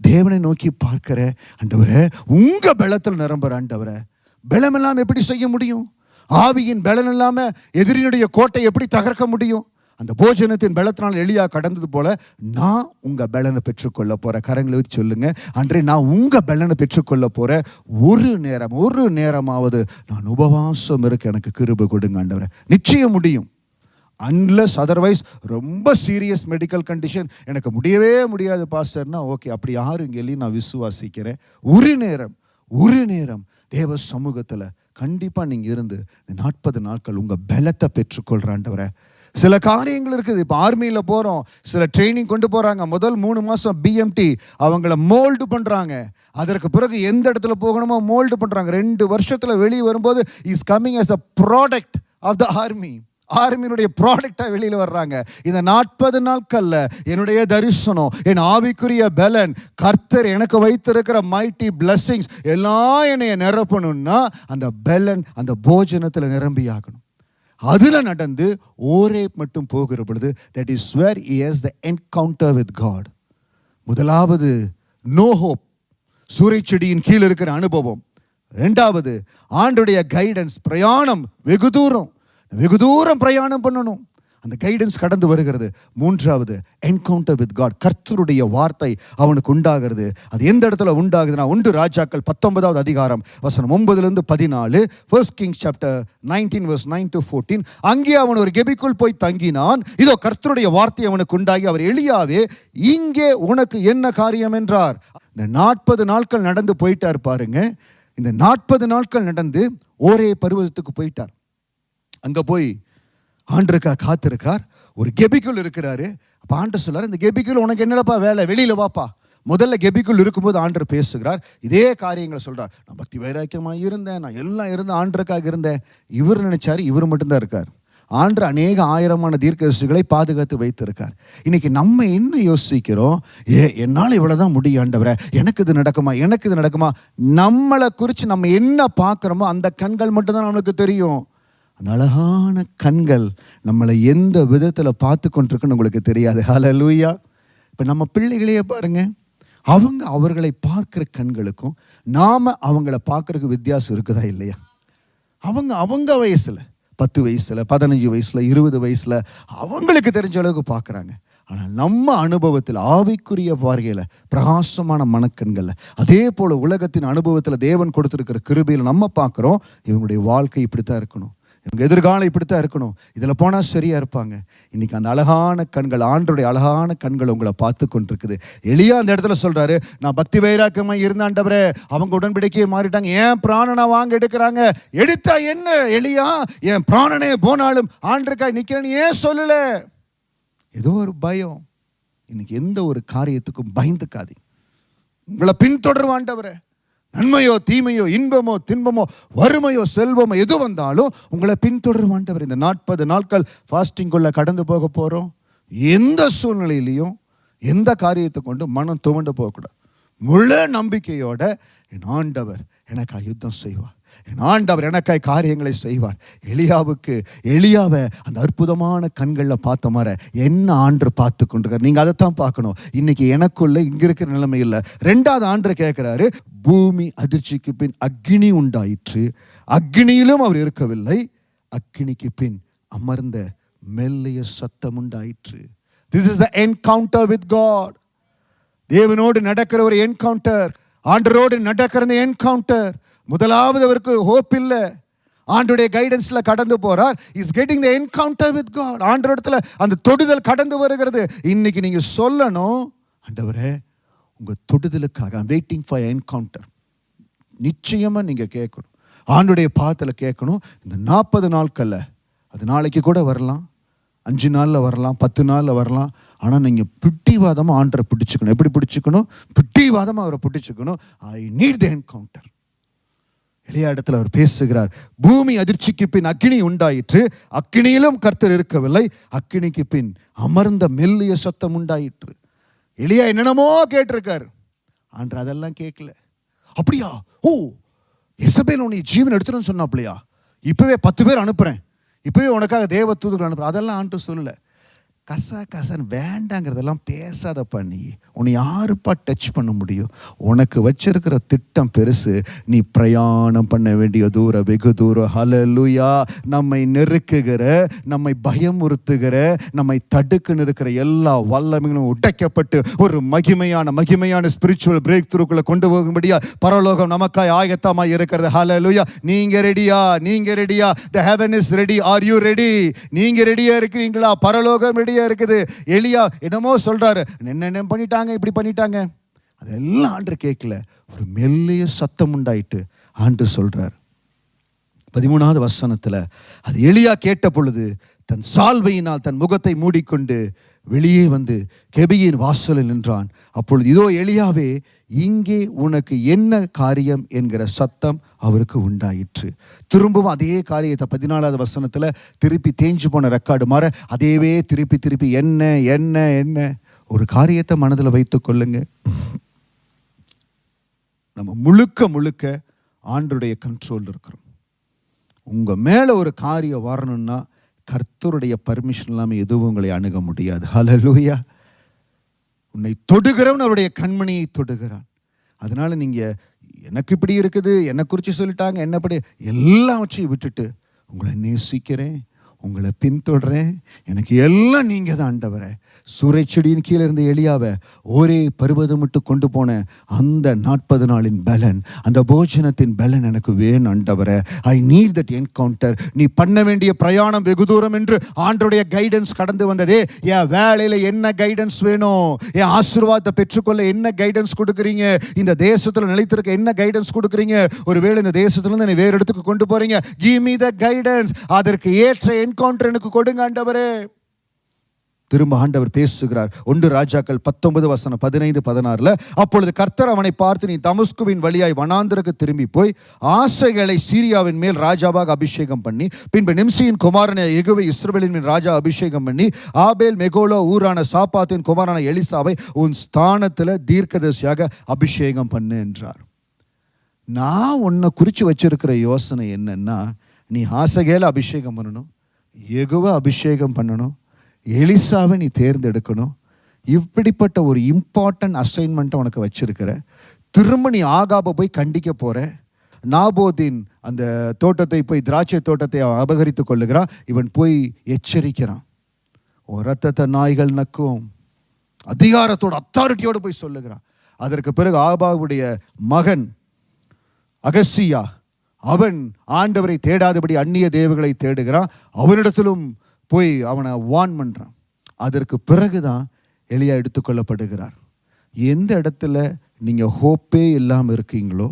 Speaker 1: தேவனை நோக்கி பார்க்கிற ஆண்டவரே, உங்க பலத்தில் நிரம்புற ஆண்டவரே. பலம் எப்படி செய்ய முடியும்? ஆவியின் பலன் இல்லாம எதிரினுடைய கோட்டை எப்படி தகர்க்க முடியும்? அந்த போஜனத்தின் பலத்தினால் எலியா கடந்தது போல நான் உங்க பலனை பெற்றுக்கொள்ள போறேன். கரங்களை வச்சு சொல்லுங்க, அன்றே நான் உங்க பலனை பெற்றுக்கொள்ள போறேன். ஒரு நேரமாவது நான் உபவாசம் இருக்க எனக்கு கிருபை கொடுங்க ஆண்டவரே. நிச்சயம் முடியும். அன்லஸ் அதர்வைஸ் ரொம்ப சீரியஸ் மெடிக்கல் கண்டிஷன், எனக்கு முடியவே முடியாது பாஸ்டர்னா ஓகே, அப்படி யாரும் இங்கே இல்லையும் நான் விசுவாசிக்கிறேன். ஒரு நேரம் தேவ சமூகத்தில் கண்டிப்பாக நீங்கள் இருந்து 40 நாட்கள் உங்கள் பலத்தை பெற்றுக்கொள்கிறாண்டவரை. சில காரியங்கள் இருக்குது. இப்போ ஆர்மியில் போகிறோம், சில ட்ரைனிங் கொண்டு போகிறாங்க. முதல் 3 மாதம் BMT அவங்கள மோல்டு பண்ணுறாங்க. அதற்கு பிறகு எந்த இடத்துல போகணுமோ மோல்டு பண்ணுறாங்க. 2 வருஷத்தில் வெளியே வரும்போது is coming as a product of the ஆர்மியினுடைய ப்ராடக்டாக வெளியில் வர்றாங்க. இந்த 40 நாட்கள்ல என்னுடைய தரிசனம், என் ஆவிக்குரிய பலன், கர்த்தர் எனக்கு வைத்திருக்கிற மைட்டி பிளஸ்ஸிங்ஸ் எல்லாம் என்னைய நிரப்பணும்னா அந்த பலன் அந்த போஜனத்தில் நிரம்பி ஆகணும். அதுல நடந்து ஓரேப் மட்டும் போகிற பொழுது that is where he has the encounter with God. முதலாவது நோ ஹோப், சூறைச்செடியின் கீழ் இருக்கிற அனுபவம். 2வது ஆண்டுடைய கைடன்ஸ், பிரயாணம், வெகு தூரம் பிரயாணம் பண்ணணும், அந்த கைடன்ஸ் கடந்து வருகிறது. 3வது என்கவுண்டர் வித் காட், கர்த்தருடைய வார்த்தை அவனுக்கு உண்டாகிறது. அது எந்த இடத்துல உண்டாகுதுன்னா 1 ராஜாக்கள் 19வது அதிகாரம் வசனம் 9 to 14, 1 Kings chapter 19 verse 9 to 14. அங்கே அவன் ஒரு கெபிக்குள் போய் தங்கினான். இதோ கர்த்தருடைய வார்த்தை அவனுக்கு உண்டாகி, அவர் எலியாவே, இங்கே உனக்கு என்ன காரியம் என்றார். இந்த 40 நாட்கள் நடந்து போயிட்டார் பாருங்க. இந்த 40 நாட்கள் நடந்து ஓரே பர்வதத்துக்கு போயிட்டார். அங்க போய் ஆண்டருக்கா காத்திருக்கார். ஒரு கெபிக்குள் இருக்கிறாரு. அப்ப ஆண்டர் சொல்றாரு, இந்த கெபிக்குள் உனக்கு என்னப்பா வேலை, வெளியில வாப்பா. முதல்ல கெபிக்குள் இருக்கும்போது ஆண்டர் பேசுகிறார். இதே காரியங்களை சொல்றார். நான் பக்தி வைராக்கியமாக இருந்தேன், நான் எல்லாம் இருந்தேன், ஆண்டருக்காக இருந்தேன். இவர் நினைச்சாரு இவர் மட்டும்தான் இருக்கார். ஆண்டர் அநேக ஆயிரமான தீர்க்கதரிசிகளை பாதுகாத்து வைத்திருக்கார். இன்னைக்கு நம்ம என்ன யோசிக்கிறோம், என்னால் இவ்வளவுதான் முடியும் ஆண்டவரே, எனக்கு இது நடக்குமா. நம்மளை குறித்து நம்ம என்ன பார்க்கிறோமோ அந்த கண்கள் மட்டும்தான் நம்மளுக்கு தெரியும். அந்த அழகான கண்கள் நம்மளை எந்த விதத்தில் பார்த்து கொண்டிருக்குன்னு உங்களுக்கு தெரியாது. ஹல்லேலூயா. இப்போ நம்ம பிள்ளைகளையே பாருங்க, அவர்களை பார்க்குற கண்களுக்கும் நாம அவங்கள பார்க்கறதுக்கு வித்தியாசம் இருக்குதா இல்லையா? அவங்க வயசுல 10 வயசுல 15 வயசுல 20 வயசுல அவங்களுக்கு தெரிஞ்ச அளவுக்கு பார்க்குறாங்க. ஆனால் நம்ம அனுபவத்தில் ஆவிக்குரிய பார்வையில் பிரகாசமான மனக்கண்கள், அதே போல உலகத்தின் அனுபவத்தில் தேவன் கொடுத்துருக்கிற கிருபையில் நம்ம பார்க்குறோம், இவங்களுடைய வாழ்க்கை இப்படித்தான் இருக்கணும், இவங்க எதிர்காலம் இப்படித்தான் இருக்கணும், இதில் போனால் சரியா இருப்பாங்க. இன்னைக்கு அந்த அழகான கண்கள், ஆண்டருடைய அழகான கண்கள் உங்களை பார்த்து கொண்டிருக்குது. எலியா அந்த இடத்துல சொல்றாரு, நான் பக்தி வைராக்கியமாக இருந்தாண்டவரே, அவங்க உடன்படிக்கையை மாறிட்டாங்க, ஏன் பிராணனை வாங்க எடுக்கிறாங்க. எடுத்தா என்ன எலியா, என் பிராணனே போனாலும் ஆண்டருக்காய் நிக்கிறேன்னு ஏன் சொல்லல? ஏதோ ஒரு பயம். இன்னைக்கு எந்த ஒரு காரியத்துக்கும் பயந்துக்காதீங்க. உங்களை பின்தொடர்வாண்டவரே, நன்மையோ தீமையோ இன்பமோ துன்பமோ வறுமையோ செல்வமோ எது வந்தாலும் உங்களை பின்தொடர்வாண்டவர். இந்த 40 நாட்கள் ஃபாஸ்டிங் கொள்ள கடந்து போக போறோம். எந்த சூழ்நிலையிலையும் எந்த காரியத்தை கொண்டு மனம் துவண்டு போகக்கூடாது. முழு நம்பிக்கையோட என் ஆண்டவர் எனக்காக யுத்தம் செய்வார், என் ஆண்டவர் எனக்காய் காரியங்களை செய்வார். எலியாவை அந்த அற்புதமான கண்களில் பார்த்த மாதிரி என்ன ஆண்டு பார்த்து கொண்டிருக்கார். நீங்க அதைத்தான் பார்க்கணும். இன்னைக்கு எனக்குள்ள இங்க இருக்கிற நிலைமை இல்லை. 2வது ஆண்டு கேட்கிறாரு, பூமி அதிர்ச்சிக்கு பின் அக்னி உண்டாயிற்று, அக்னியிலும் அவர் இருக்கவில்லை, அக்னிக்கு பின் அமர்ந்த மெல்லிய சத்தம் உண்டாயிற்று. This is the encounter with God. தேவனோடு நடக்கிற ஒரு என்கவுண்டர், ஆண்டரோடு நடக்கிற என்கவுண்டர். முதலாவது அவருக்கு ஹோப் இல்லை, ஆண்டோடைய கைடன்ஸ்ல கடந்து போறார். Is getting the encounter with God. ஆண்டவரிடத்துல அந்த தொடுதல் கடந்து வருகிறது. இன்னைக்கு நீங்க சொல்லணும், ஆண்டவரே உங்க தொடுதலுக்காக ஐ அம் வெயிட்டிங் ஃபார் என்கவுண்டர். நிச்சயமா நீங்க கேட்கணும், ஆண்டுடைய பாதத்துல கேட்கணும். இந்த 40 நாட்கள்ல, அது நாளைக்கு கூட வரலாம், 5 நாள்ல வரலாம், 10 நாள்ல வரலாம். ஆனால் நீங்கள் பிடிவாதமாக ஆண்டரை பிடிச்சிக்கணும். எப்படி பிடிச்சிக்கணும்? பிடிவாதமாக அவரை பிடிச்சிக்கணும். I need the encounter. எளியா இடத்துல அவர் பேசுகிறார், பூமி அதிர்ச்சிக்கு பின் அக்கினி உண்டாயிற்று, அக்கினியிலும் கர்த்தர் இருக்கவில்லை, அக்கினிக்கு பின் அமர்ந்த மெல்லிய சத்தம் உண்டாயிற்று. எளியா என்னென்னமோ கேட்டிருக்கார், ஆண்டர் அதெல்லாம் கேட்கல. அப்படியா? ஓ, எசபேல் உன்னை ஜீவன் எடுத்துன்னு சொன்னாப்லையா? இப்பவே 10 பேர் அனுப்புறேன், இப்பவே உனக்காக தேவ தூதுகள் அனுப்புறேன். அதெல்லாம் ஆண்டு சொல்லல. கசன் வேண்டாங்கிறதெல்லாம் பேசாதப்பா. நீ உன்னை யாருப்பா டச் பண்ண முடியும்? உனக்கு வச்சிருக்கிற திட்டம் பெருசு. நீ பிரயாணம் பண்ண வேண்டிய தூரம் வெகு தூரம். ஹல்லேலூயா. நம்மை நெருக்குகிற, நம்மை பயமுறுத்துகிற, நம்மை தடுக்குன்னு இருக்கிற எல்லா வல்லமைகளும் உடைக்கப்பட்டு ஒரு மகிமையான ஸ்பிரிச்சுவல் பிரேக் த்ரூக்குள்ள கொண்டு போகும்படியா பரலோகம் நமக்காய் ஆயத்தமாய் இருக்கிறது. ஹல்லேலூயா. நீங்க ரெடியா? நீங்க ரெடியா? The heaven is ready. Are you ready? நீங்க ரெடியா இருக்கிறீங்களா? பரலோகம் ரெடியா இருக்குது. எலியா என்னமோ சொல்றாரு, என்ன பண்ணிட்டாங்க, இப்படி பண்ணிட்டாங்க, அதெல்லாம் ஆண்டவர் கேட்கல. ஒரு மெல்லிய சத்தம் உண்டாயிட்டு ஆண்டவர் சொல்றார் 13வது வசனத்துல, அது எலியா கேட்ட பொழுது தன் சால்வையினால் தன் முகத்தை மூடிக்கொண்டு வெளியே வந்து கெபியின் வாசலில் நின்றான். அப்பொழுது இதோ எலியாவே, இங்கே உனக்கு என்ன காரியம் என்கிற சத்தம் அவருக்கு உண்டாயிற்று. திரும்பவும் அதே காரியத்தை 14வது வசனத்துல திருப்பி தேஞ்சு போன ரெக்கார்டு மாற அதேவே திருப்பி என்ன என்ன என்ன. ஒரு காரியத்தை மனதில் வைத்துக் கொள்ளுங்க, நம்ம முழுக்க ஆண்டருடைய கண்ட்ரோல் இருக்கிறோம். உங்க மேல ஒரு காரியம் வரணும்னா கர்த்தருடைய பர்மிஷன் இல்லாமல் எதுவும் உங்களை அணுக முடியாது. ஹல்லேலூயா. உன்னை தொடுகிறவன் அவருடைய கண்மணியை தொடுகிறான். அதனால நீங்க எனக்கு இப்படி இருக்குது, என்னை குறித்து சொல்லிட்டாங்க, என்னப்படி எல்லாவற்றையும் விட்டுட்டு உங்களை நேசிக்கிறேன், உங்களை பின்தொடரேன், எனக்கு எல்லாம் நீங்க தான் ஆண்டவரே. சூறைச்செடியின் கீழே இருந்த எலியாவை ஒரே பருவதம் விட்டு கொண்டு போன அந்த 40 நாளின் பலன், அந்த போஜனத்தின் பலன் எனக்கு வேணும் ஆண்டவரே. I need that encounter. நீ பண்ண வேண்டிய பிரயாணம் வெகு தூரம் என்று ஆண்டருடைய கைடன்ஸ் கடந்து வந்ததே. என் வேலையில என்ன கைடன்ஸ் வேணும்? என் ஆசீர்வாதத்தை பெற்றுக்கொள்ள என்ன கைடன்ஸ் கொடுக்குறீங்க? இந்த தேசத்துல நிலைத்திருக்க என்ன கைடன்ஸ் கொடுக்குறீங்க? ஒருவேளை இந்த தேசத்துல இருந்து என்னை வேற இடத்துக்கு கொண்டு போறீங்க, கிவ் மீ த கைடன்ஸ். அதற்கு ஏற்ற என்கவுண்டர் எனக்கு கொடுங்க ஆண்டவரே. திரும்ப ஆண்டவர் பேசுகிறார். 1 ராஜாக்கள் 19 வசனம் 15-16. அப்பொழுது கர்த்தர் அவனை பார்த்து, நீ தமஸ்குவின் வழியாய் வனாந்தருக்கு திரும்பி போய் ஆசைகளை சீரியாவின் மேல் ராஜாவாக அபிஷேகம் பண்ணி, பின்பு நிம்சியின் குமாரனை யெகூவை இஸ்ரவேலின் மேல் ராஜா அபிஷேகம் பண்ணி, ஆபேல் மெகோலோ ஊரான சாப்பாத்தின் குமாரனை எலிசாவை உன் ஸ்தானத்தில் தீர்க்கதரிசியாக அபிஷேகம் பண்ணு என்றார். நான் உன்னை குறித்து வச்சிருக்கிற யோசனை என்னன்னா, நீ ஆசைகளை அபிஷேகம் பண்ணணும், யெகூவை அபிஷேகம் பண்ணணும், எலிசாவை நீ தேர்ந்தெடுக்கணும். இப்படிப்பட்ட ஒரு இம்பார்ட்டன்ட் அசைன்மெண்ட்டை உனக்கு வச்சிருக்கிற. திரும்ப நீ ஆகாபை போய் கண்டிக்க போற. நாபோத்தின் அந்த தோட்டத்தை போய், திராட்சை தோட்டத்தை அவன் அபகரித்து கொள்ளுகிறான். இவன் போய் எச்சரிக்கிறான், ஒரு ரத்தத்தை நாய்கள் நக்கும், அதிகாரத்தோட அத்தாரிட்டியோடு போய் சொல்லுகிறான். அதற்கு பிறகு ஆகாபுடைய மகன் அகசியா, அவன் ஆண்டவரை தேடாதபடி அந்நிய தேவர்களை தேடுகிறான். அவனிடத்திலும் போய் அவனை வான் பண்றான். அதற்கு பிறகுதான் எலியா எடுத்துக்கொள்ளப்படுகிறார். எந்த இடத்துல நீங்க ஹோப்பே இல்லாமல் இருக்கீங்களோ,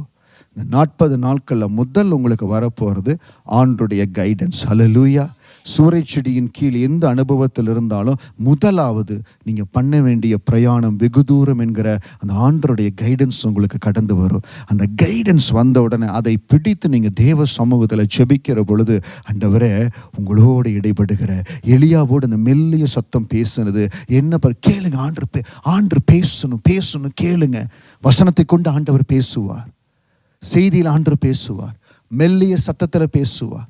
Speaker 1: இந்த 40 நாட்களில் முதல் உங்களுக்கு வரப்போகிறது ஆண்டருடைய கைடன்ஸ். ஹல்லேலூயா. சூறைச்செடியின் கீழ் எந்த அனுபவத்தில் இருந்தாலும் முதலாவது நீங்கள் பண்ண வேண்டிய பிரயாணம் வெகு தூரம் என்கிற அந்த ஆண்டருடைய கைடன்ஸ் உங்களுக்கு கடந்து வரும். அந்த கைடன்ஸ் வந்த உடனே அதை பிடித்து நீங்கள் தேவ சமூகத்தில் ஜெபிக்கிற பொழுது, ஆண்டவரே உங்களோடு இடைபடுகிற எலியாவோடு அந்த மெல்லிய சத்தம் பேசுனது என்ன கேளுங்க. ஆண்டர் பேசணும் கேளுங்க. வசனத்தை கொண்டு ஆண்டவர் பேசுவார், செய்தியில் ஆண்டவர் பேசுவார், மெல்லிய சத்தத்தில் பேசுவார்.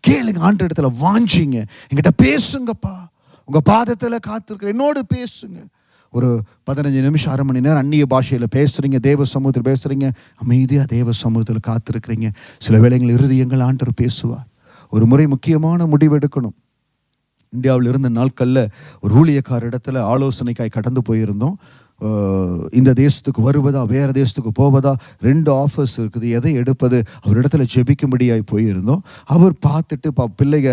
Speaker 1: கேளுங்க, ஆண்டவர் இடத்துல வாஞ்சிங்க, என்கிட்ட பேசுங்கப்பா, உங்க பாதத்தில் காத்திருக்கிற, என்னோடு பேசுங்க. ஒரு 15 நிமிஷம், அரை மணி நேரம் அந்நிய பாஷையில் பேசுறீங்க, தேவ சமூகத்தில் பேசுறீங்க, அமைதியாக தேவ சமூகத்தில் காத்திருக்கிறீங்க. சில வேளைகள் இருதயங்கள் ஆண்டவர் பேசுவார். ஒரு முறை முக்கியமான முடிவு எடுக்கணும். இந்தியாவில் இருந்த நாட்களில் ஒரு ஊழியக்கார இடத்துல ஆலோசனைக்காய் கடந்து போயிருந்தோம். இந்த தேசத்துக்கு வருவதா வேறு தேசத்துக்கு போவதா 2 ஆஃபர்ஸ் இருக்குது, எதை எடுப்பது? அவரிடத்துல ஜெபிக்கும்படியாய் போயிருந்தோம். அவர் பார்த்துட்டு பிள்ளைங்க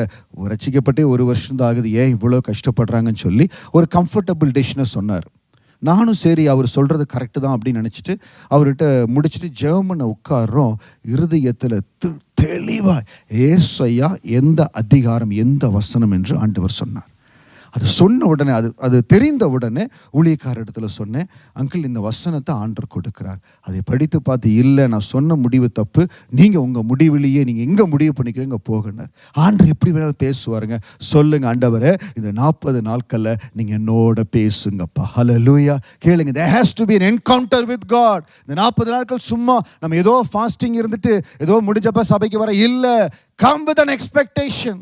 Speaker 1: ரசிக்கப்பட்டே 1 வருஷம் தான் ஆகுது, ஏன் இவ்வளோ கஷ்டப்படுறாங்கன்னு சொல்லி ஒரு கம்ஃபர்டபுள் டிஷ்னை சொன்னார். நானும் சரி அவர் சொல்கிறது கரெக்டு தான் அப்படின்னு நினச்சிட்டு அவர்கிட்ட முடிச்சுட்டு ஜெர்மனை உட்கார்றோம். இருதயத்தில் தெளிவாக ஏசையா எந்த அதிகாரம் எந்த வசனம் என்று ஆண்டவர் சொன்னார். அது சொன்ன உடனே அது தெரிந்த உடனே ஊழியக்கார இடத்துல சொன்னேன், அங்கிள் இந்த வசனத்தை ஆண்டவர் கொடுக்கிறார், அதை படித்து பார்த்து இல்லை நான் சொன்ன முடிவு தப்பு, நீங்கள் உங்கள் முடிவிலேயே நீங்கள் எங்கே முடிவு பண்ணிக்கிறீங்க போகணும். ஆண்டவர் எப்படி வேணாலும் பேசுவாருங்க. சொல்லுங்க ஆண்டவரே இந்த 40 நாட்களில் நீங்கள் என்னோட பேசுங்கப்பா. ஹல்லேலூயா. கேளுங்க, there has to be an encounter with God. இந்த 40 நாட்கள் சும்மா நம்ம ஏதோ ஃபாஸ்டிங் இருந்துட்டு ஏதோ முடிஞ்சப்ப சபைக்கு வர இல்லை. come with an expectation.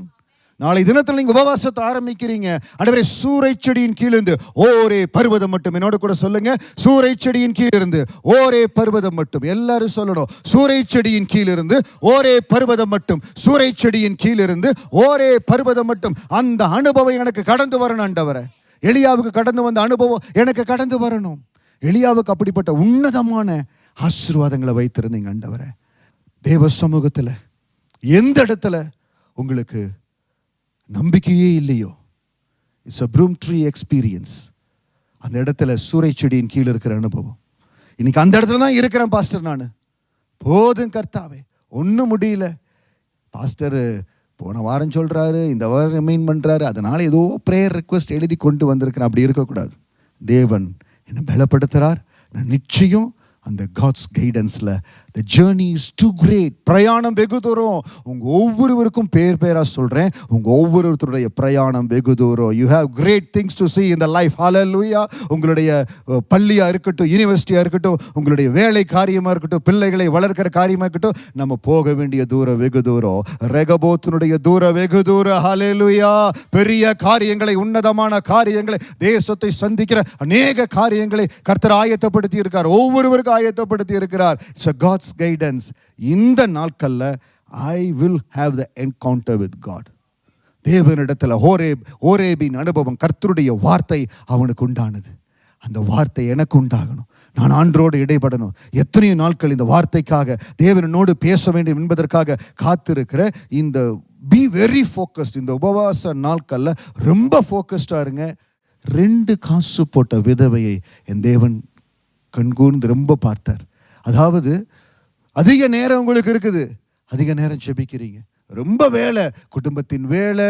Speaker 1: நாளை தினத்தில் நீங்க உபவாசத்தை ஆரம்பிக்கிறீங்க. ஆண்டவரே சூரை செடியின் கீழிருந்து ஓரே பர்வதம் மட்டும், என்னோட கூட சொல்லுங்க, சூரை செடியின் கீழிருந்து ஓரே பர்வதம் மட்டும். எல்லாரும் சொல்லணும், சூரை செடியின் கீழிருந்து ஓரே பர்வதம் மட்டும், சூரை செடியின் கீழிருந்து ஓரே பர்வதம் மட்டும். அந்த அனுபவம் எனக்கு கடந்து வரணும் ஆண்டவரே. எலியாவுக்கு கடந்து வந்த அனுபவம் எனக்கு கடந்து வரணும். எலியாவுக்கு அப்படிப்பட்ட உன்னதமான ஆசீர்வாதங்களை வைத்திருந்தீங்க ஆண்டவரே. தேவ சமூகத்தில் எந்த இடத்துல உங்களுக்கு நம்பிக்கையே இல்லையோ, it's a broom tree experience. அந்த இடத்துல சூறை செடியின் கீழே இருக்கிற அனுபவம். இன்னைக்கு அந்த இடத்துல தான் இருக்கிறேன் பாஸ்டர். நான் போதும் கர்த்தாவே, ஒன்றும் முடியல பாஸ்டர். போன வாரம் சொல்கிறாரு, இந்த வாரம் ரிமைண்ட் பண்ணுறாரு, அதனால் ஏதோ ப்ரேயர் ரெக்வெஸ்ட் எழுதி கொண்டு வந்திருக்கிறேன். அப்படி இருக்கக்கூடாது. தேவன் என்னை பலப்படுத்துகிறார். நான் நிச்சயம் அந்த God's கைடன்ஸில் the journey is too great. பிரயாணம் வெகு தூரம். உங்கள் ஒவ்வொருவருக்கும் பேராக சொல்கிறேன், உங்கள் ஒவ்வொருத்தருடைய பிரயாணம் வெகு தூரம். you have great things to see in the life. hallelujah. உங்களுடைய பள்ளியாக இருக்கட்டும், யூனிவர்சிட்டியாக இருக்கட்டும், உங்களுடைய வேலை காரியமாக இருக்கட்டும், பிள்ளைகளை வளர்க்கிற காரியமாக இருக்கட்டும், நம்ம போக வேண்டிய தூரம் வெகு தூரம். ரெகபோத்தினுடைய தூரம் வெகு தூரம். hallelujah. பெரிய காரியங்களை, உன்னதமான காரியங்களை, தேசத்தை சந்திக்கிற அநேக காரியங்களை கர்த்தர் ஆயத்தப்படுத்தி இருக்கார். ஒவ்வொருவருக்கும் ஆயத்தப்படுத்தி இருக்கிறார். It's a God's guidance. இந்த நாட்கள்ல I will have the encounter with God. தேவனிடத்தில் ஓரேபின் அனுபவம், கர்த்தருடைய வார்த்தை அவனுக்கு உண்டானது. அந்த வார்த்தை எனக்கு உண்டாகணும். நான் ஆண்டரோடு இடைப்படணும். எத்தனையோ நாட்கள் இந்த வார்த்தைக்காக தேவனோடு பேச வேண்டும் என்பதற்காக காத்திருக்கிற இந்த பி வெரி ஃபோக்கஸ்ட். இந்த உபவாச நாட்கள்ல ரொம்ப ஃபோக்கஸ்டா இருங்க. 2 காசு போட்ட விதவையை என் தேவன் கண்கூர்ந்து ரொம்ப பார்த்தார். அதாவது அதிக நேரம் உங்களுக்கு இருக்குது, அதிக நேரம் ஜெபிக்கிறீங்க, ரொம்ப வேலை, குடும்பத்தின் வேலை,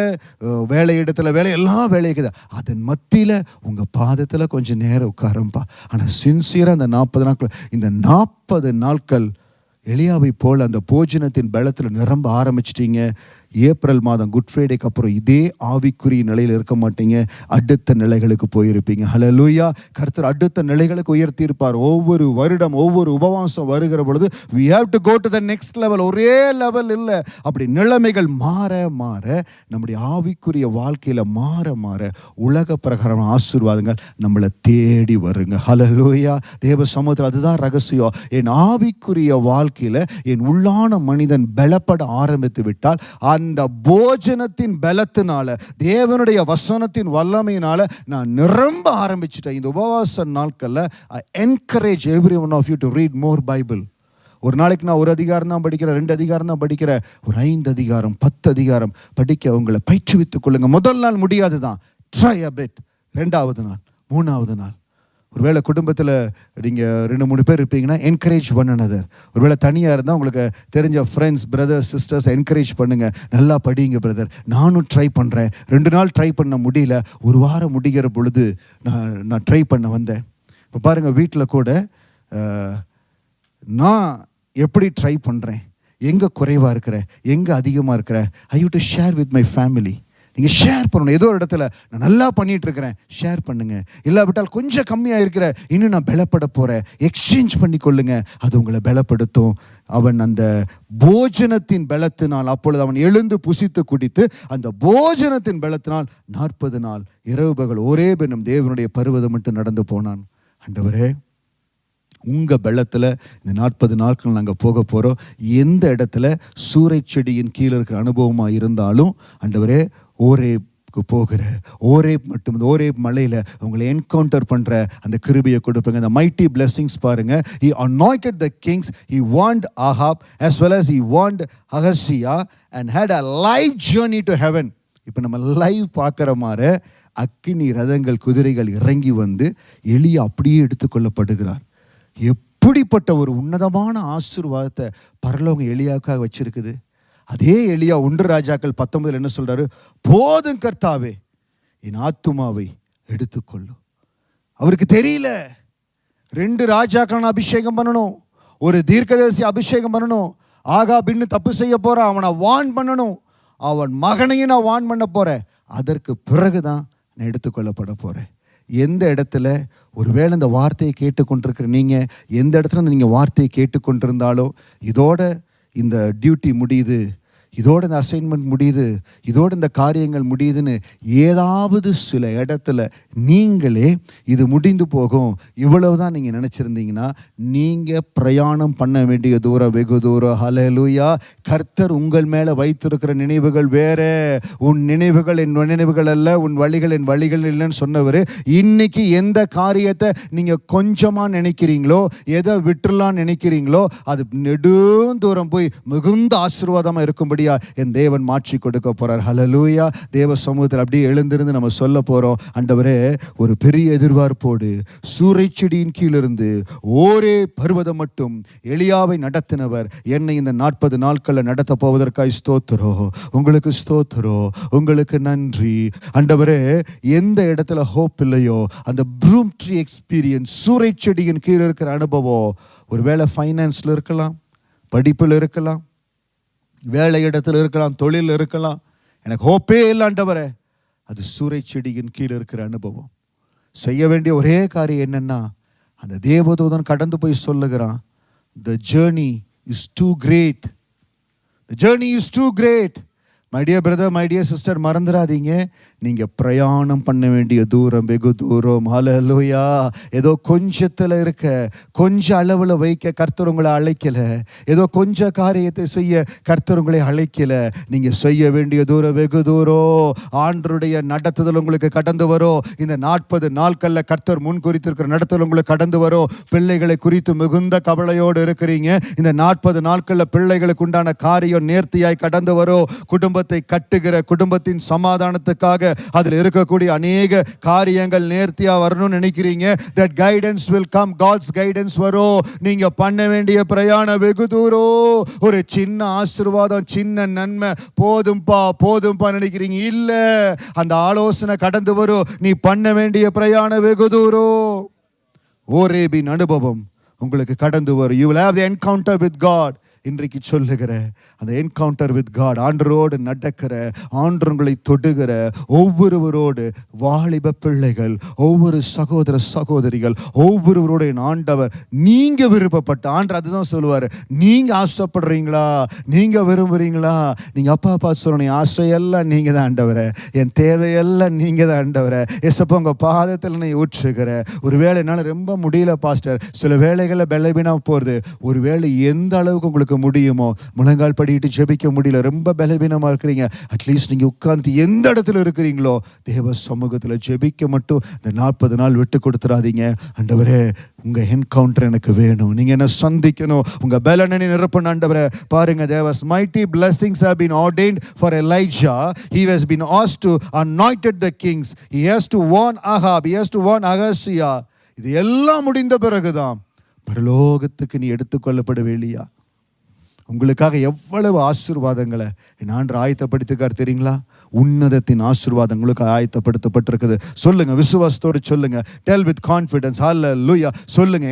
Speaker 1: வேலை இடத்துல வேலை, எல்லாம் வேலை இருக்குது. அதன் மத்தியில் உங்கள் பாதத்தில் கொஞ்சம் நேரம் உட்காரம்பா. ஆனால் சின்சியராக அந்த 40 நாட்கள், இந்த 40 நாட்கள் எலியாவை போல் அந்த போஜனத்தின் பலத்தில் நிரம்ப ஆரம்பிச்சிட்டீங்க. ஏப்ரல் மாதம் குட் ஃப்ரைடேக்கு அப்புறம் இதே ஆவிக்குரிய நிலையில் இருக்க மாட்டீங்க, அடுத்த நிலைகளுக்கு போயிருப்பீங்க. ஹல்லேலூயா. கர்த்தர் அடுத்த நிலைகளுக்கு உயர்த்தி இருப்பார். ஒவ்வொரு வருடம் ஒவ்வொரு உபவாசம் வருகிற பொழுது we have to go to the next level. ஒரே லெவல் இல்லை. அப்படி நிலைமைகள் மாற மாற நம்முடைய ஆவிக்குரிய வாழ்க்கையில் மாற மாற உலக பிரகாரமான ஆசீர்வாதங்கள் நம்மளை தேடி வருங்க. ஹல்லேலூயா. தேவ சமூகத்தில் அதுதான் ரகசியம். என் ஆவிக்குரிய வாழ்க்கையில் என் உள்ளான மனிதன் பலப்பட ஆரம்பித்து விட்டால் அந்த போஜனத்தின் பலத்தினால, தேவனுடைய வசனத்தின் வல்லமையினால நான் நிரம்ப ஆரம்பிச்சிட்டேன். இந்த உபவாச நாட்கள்ல I encourage every one of you to read more Bible. ஒரு நாளைக்கு நான் 1 அதிகாரம் தான் படிக்கிறேன், 2 அதிகாரம் தான் படிக்கிறேன், ஒரு 5 அதிகாரம் 10 அதிகாரம் படிக்க உங்களை பயிற்றுவித்துக் கொள்ளுங்க. முதல் நாள் முடியாது தான், ட்ரை a bit. 2வது நாள், 3வது நாள். ஒருவேளை குடும்பத்தில் நீங்கள் 2-3 பேர் இருப்பீங்கன்னா என்கரேஜ் ஒன் another. ஒருவேளை தனியாக இருந்தால் உங்களுக்கு தெரிஞ்ச ஃப்ரெண்ட்ஸ், பிரதர்ஸ், சிஸ்டர்ஸ் என்கரேஜ் பண்ணுங்கள். நல்லா படிங்க பிரதர், நானும் ட்ரை பண்ணுறேன். 2 நாள் ட்ரை பண்ண முடியல, 1 வாரம் முடிகிற பொழுது நான் ட்ரை பண்ண வந்தேன். இப்போ பாருங்கள், வீட்டில் கூட நான் எப்படி ட்ரை பண்ணுறேன், எங்கே குறைவாக இருக்கிறேன், எங்கே அதிகமாக இருக்கிறேன், I you to share with my family. நீங்கள் ஷேர் பண்ணணும். ஏதோ ஒரு இடத்துல நான் நல்லா பண்ணிட்டு இருக்கிறேன், ஷேர் பண்ணுங்க. இல்லாவிட்டால் கொஞ்சம் கம்மியாக இருக்கிற, இன்னும் நான் பலப்பட போகிறேன், எக்ஸ்சேஞ்ச் பண்ணி கொள்ளுங்க. அது உங்களை பலப்படுத்தும். அவன் அந்த போஜனத்தின் பலத்தினால், அப்பொழுது அவன் எழுந்து புசித்து குடித்து அந்த போஜனத்தின் பலத்தினால் 40 நாள் இரவு பகல் ஒரே பெண்ணும் தேவனுடைய பர்வதம் மட்டும் நடந்து போனான். ஆண்டவரே, உங்கள் பலத்தில் இந்த 40 நாட்கள் நாங்கள் போக போகிறோம். எந்த இடத்துல சூறை செடியின் கீழே இருக்கிற அனுபவமாக இருந்தாலும் ஆண்டவரே, ஒரே போகிற ஓரேப் மட்டும் ஓரேப் மலையில் உங்களை என்கவுண்டர் பண்ணுற அந்த கிருபையை கொடுப்பேங்க. அந்த மைட்டி பிளெஸிங்ஸ் பாருங்க. He anointed the kings, he warned Ahab as well as he warned Ahazia and had a life journey to heaven. இப்போ நம்ம லைவ் பார்க்குற மாதிரி அக்கினி ரதங்கள் குதிரைகள் இறங்கி வந்து எலியா அப்படியே எடுத்துக்கொள்ளப்படுகிறார். எப்படிப்பட்ட ஒரு உன்னதமான ஆசீர்வாதத்தை பரலோகம் எலியாவுக்காக வச்சிருக்குது. அதே எலியா 1 ராஜாக்கள் 19 என்ன சொல்றாரு? போதும் கர்த்தாவே, என் ஆத்துமாவை எடுத்துக்கொள்ளும். அவருக்கு தெரியல 2 ராஜாக்கள் அபிஷேகம் பண்ணணும், ஒரு தீர்க்கதரிசி அபிஷேகம் பண்ணணும். ஆகாப் இன்னும் தப்பு செய்ய போறான், அவனை வார்ன் பண்ணணும், அவன் மகனையும் நான் வார்ன் பண்ண போறேன். அதற்கு பிறகுதான் நான் எடுத்துக்கொள்ளப்பட போறேன். எந்த இடத்துல ஒருவேளை இந்த வார்த்தையை கேட்டுக்கொண்டிருக்கிற நீங்கள், எந்த இடத்துல நீங்கள் வார்த்தையை கேட்டுக்கொண்டிருந்தாலோ, இதோட இந்த டியூட்டி முடியுது, இதோட இந்த அசைன்மெண்ட் முடியுது, இதோட இந்த காரியங்கள் முடியுதுன்னு ஏதாவது சில இடத்துல நீங்களே இது முடிந்து போகும் இவ்வளவுதான் நீங்கள் நினச்சிருந்தீங்கன்னா, நீங்கள் பிரயாணம் பண்ண வேண்டிய தூரம் வெகு தூரம். ஹல்லேலூயா. கர்த்தர் உங்கள் மேலே வைத்திருக்கிற நினைவுகள் வேற. உன் நினைவுகள் என் நினைவுகள் அல்ல, உன் வழிகள் என் வழிகள் இல்லைன்னு சொன்னவர். இன்னைக்கு எந்த காரியத்தை நீங்கள் கொஞ்சமாக நினைக்கிறீங்களோ, எதை விட்டுலான்னு நினைக்கிறீங்களோ, அது நெடும் தூரம் போய் மிகுந்த ஆசீர்வாதமாக இருக்கும்படி என் தேவன் மாற்றி கொடுக்க போறார். ஹல்லேலூயா. தேவ சமூகத்தில் அப்படியே எழுந்திருந்து நம்ம சொல்ல போறோம், ஆண்டவரே, ஒரு பெரிய எதிர்பார்ப்போடு சூறைச்செடியின் கீழிருந்து ஓரே பர்வதம் மட்டும் எலியாவை நடத்தினவர் என்னை இந்த 40 நாட்களில் நடத்த போவதற்காய் ஸ்தோத்திரோ. உங்களுக்கு ஸ்தோத்திரோ, உங்களுக்கு நன்றி ஆண்டவரே. எந்த இடத்துல ஹோப் இல்லையோ, அந்த ப்ரூம் ட்ரீ எக்ஸ்பீரியன்ஸ், சூறைச்செடியின் கீழ் இருக்கிற அனுபவம், ஒருவேளை ஃபைனான்ஸில் இருக்கலாம், படிப்பில் இருக்கலாம், வேலை இடத்துல இருக்கலாம், தொழில் இருக்கலாம், எனக்கு ஹோப்பே இல்லாண்டவரே, அது சூறைச்செடியின் கீழே இருக்கிற அனுபவம். செய்ய வேண்டிய ஒரே காரியம் என்னன்னா, அந்த தேவதூதன் கடந்து போய் சொல்லுகிறான், the journey is too great, the journey is too great. My dear brother, my dear sister, மறந்துடாதீங்க, நீங்கள் பிரயாணம் பண்ண வேண்டிய தூரம் வெகு தூரம். ஹல்லேலூயா. ஏதோ கொஞ்சத்தில் இருக்க, கொஞ்சம் அளவில் வைக்க கர்த்தர் உங்களை அழைக்கலை. ஏதோ கொஞ்சம் காரியத்தை செய்ய கர்த்தர் உங்களை அழைக்கலை. நீங்கள் செய்ய வேண்டிய தூரம் வெகு தூரம். ஆண்டருடைய நடத்துதல் உங்களுக்கு கடந்து வரும். இந்த 40 நாட்களில் கர்த்தர் முன் குறித்திருக்கிற நடத்துதல் உங்களுக்கு கடந்து வரும். பிள்ளைகளை குறித்து மிகுந்த கவலையோடு இருக்கிறீங்க. இந்த 40 நாட்களில் பிள்ளைகளுக்கு உண்டான காரியம் நேர்த்தியாய் கடந்து வரும். குடும்பத்தை கட்டுகிற, குடும்பத்தின் சமாதானத்துக்காக அதில் இருக்கக்கூடிய அநேக காரியங்கள் நேர்த்தியா வரணும்னு நினைக்கிறீங்க. that guidance will come, God's guidance வரும். நீங்க பண்ண வேண்டிய பிரயாணம் வெகு தூரம். ஒரு சின்ன ஆசீர்வாதம், சின்ன நன்மை போதும்பா நினைக்கிறீங்க. இல்ல, அந்த ஆலோசனை கடந்து வரும். நீ பண்ண வேண்டிய பிரயாணம் வெகு தூரம். ஓரேபின் அனுபவம் உங்களுக்கு கடந்து வரும். you will have the encounter with God. இன்றைக்கு சொல்லுகிற அந்த என்கவுண்டர் வித் காட், ஆண்டரோடு நடக்கிற, ஆண்டவர்களை தொடுகிற ஒவ்வொருவரோடு, வாலிப பிள்ளைகள், ஒவ்வொரு சகோதர சகோதரிகள், ஒவ்வொருவரோட ஆண்டவர் நீங்க விருப்பப்பட்ட ஆண்டவர் அதுதான் சொல்லுவார். நீங்க ஆசைப்படுறீங்களா, நீங்க விரும்புறீங்களா, நீங்க அப்பா சொல்லணும், ஆசையெல்லாம் நீங்க தான் ஆண்டவரே, என் தேவையெல்லாம் நீங்க தான் ஆண்டவரே. எசப்பா உங்க பாதத்தில் நீ ஊற்றுகிற. ஒருவேளை என்னால் ரொம்ப முடியல பாஸ்டர், சில வேளைகளில் பலவீனமா போறது, ஒருவேளை எந்த அளவுக்கு உங்களுக்கு முடியுமோ, முழங்கால் படிட்டு ஜெபிக்க முடியல, ரொம்ப பலவீனமா இருக்கிறீங்க, அட்லீஸ்ட் நீங்க உட்கார்ந்து எந்த இடத்துல இருக்கிறீங்களோ தேவ சமூகத்தில் ஜெபிக்க மட்டும் இந்த 40 நாள் விட்டு கொடுத்துறாதீங்க. ஆண்டவரே, உங்க என்கவுண்டர் எனக்கு வேணும், நீங்க என்ன சந்திக்கணும், உங்க பலனை நிரப்பணும் ஆண்டவரே. பாருங்க, there was mighty blessings have been ordained for Elijah. He has been asked to anointed the kings. He has to warn Ahab, he has to warn Ahazia. இது எல்லாம் முடிந்த பிறகுதான் பரலோகத்துக்கு நீ எடுத்துக்கொள்ளப்பட வேண்டியா. உங்களுக்காக எவ்வளவு ஆசீர்வாதங்களை என் ஆண்டவர் ஆயத்தப்படுத்திருக்கார் தெரியுங்களா? உன்னதத்தின் ஆசீர்வாதங்களுக்கு ஆயத்தப்படுத்தப்பட்டிருக்குது. சொல்லுங்க, விசுவாசத்தோடு சொல்லுங்க, டெல் வித் கான்ஃபிடன்ஸ். ஹல்லேலூயா. சொல்லுங்க,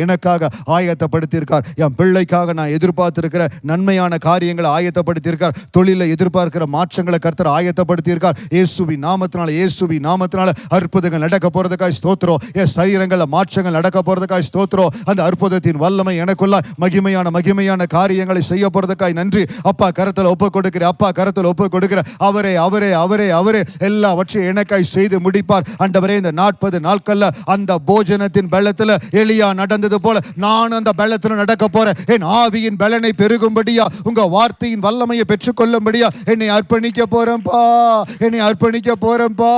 Speaker 1: எனக்காக ஆயத்தப்படுத்தியிருக்கார். என் பிள்ளைக்காக நான் எதிர்பார்த்திருக்கிற நன்மையான காரியங்களை ஆயத்தப்படுத்தியிருக்கார். தொழிலை எதிர்பார்க்கிற மாற்றங்களை கர்த்தர் ஆயத்தப்படுத்தியிருக்கார். இயேசுவின் நாமத்தினால அற்புதங்கள் நடக்க போறதுக்காய் ஸ்தோத்திரம். என் சரீரங்களில் மாற்றங்கள் நடக்க போறதுக்காய் ஸ்தோத்திரம். அந்த அற்புதத்தின் வல்லமை எனக்குள்ள மகிமையான காரியங்கள் காரியங்களை செய்ய போறதுக்காய் நன்றி அப்பா. கரத்தில் ஒப்பு கொடுக்கிறேன் அப்பா, கரத்தில் ஒப்பு கொடுக்கிறேன். அவரே அவரே அவரே அவரே எல்லாவற்றையும் எனக்காய் செய்து முடிப்பார் ஆண்டவரே. இந்த 40 நாட்கள்ல அந்த போஜனத்தின் பலத்துல எலியா நடந்தது போல நான் அந்த பலத்துல நடக்க போறேன். என் ஆவியின் பலனை பெருகும்படியா, உங்க வார்த்தையின் வல்லமையை பெற்றுக்கொள்ளும்படியா என்னை அர்ப்பணிக்க போறேன்பா, என்னை அர்ப்பணிக்க போறேன்பா.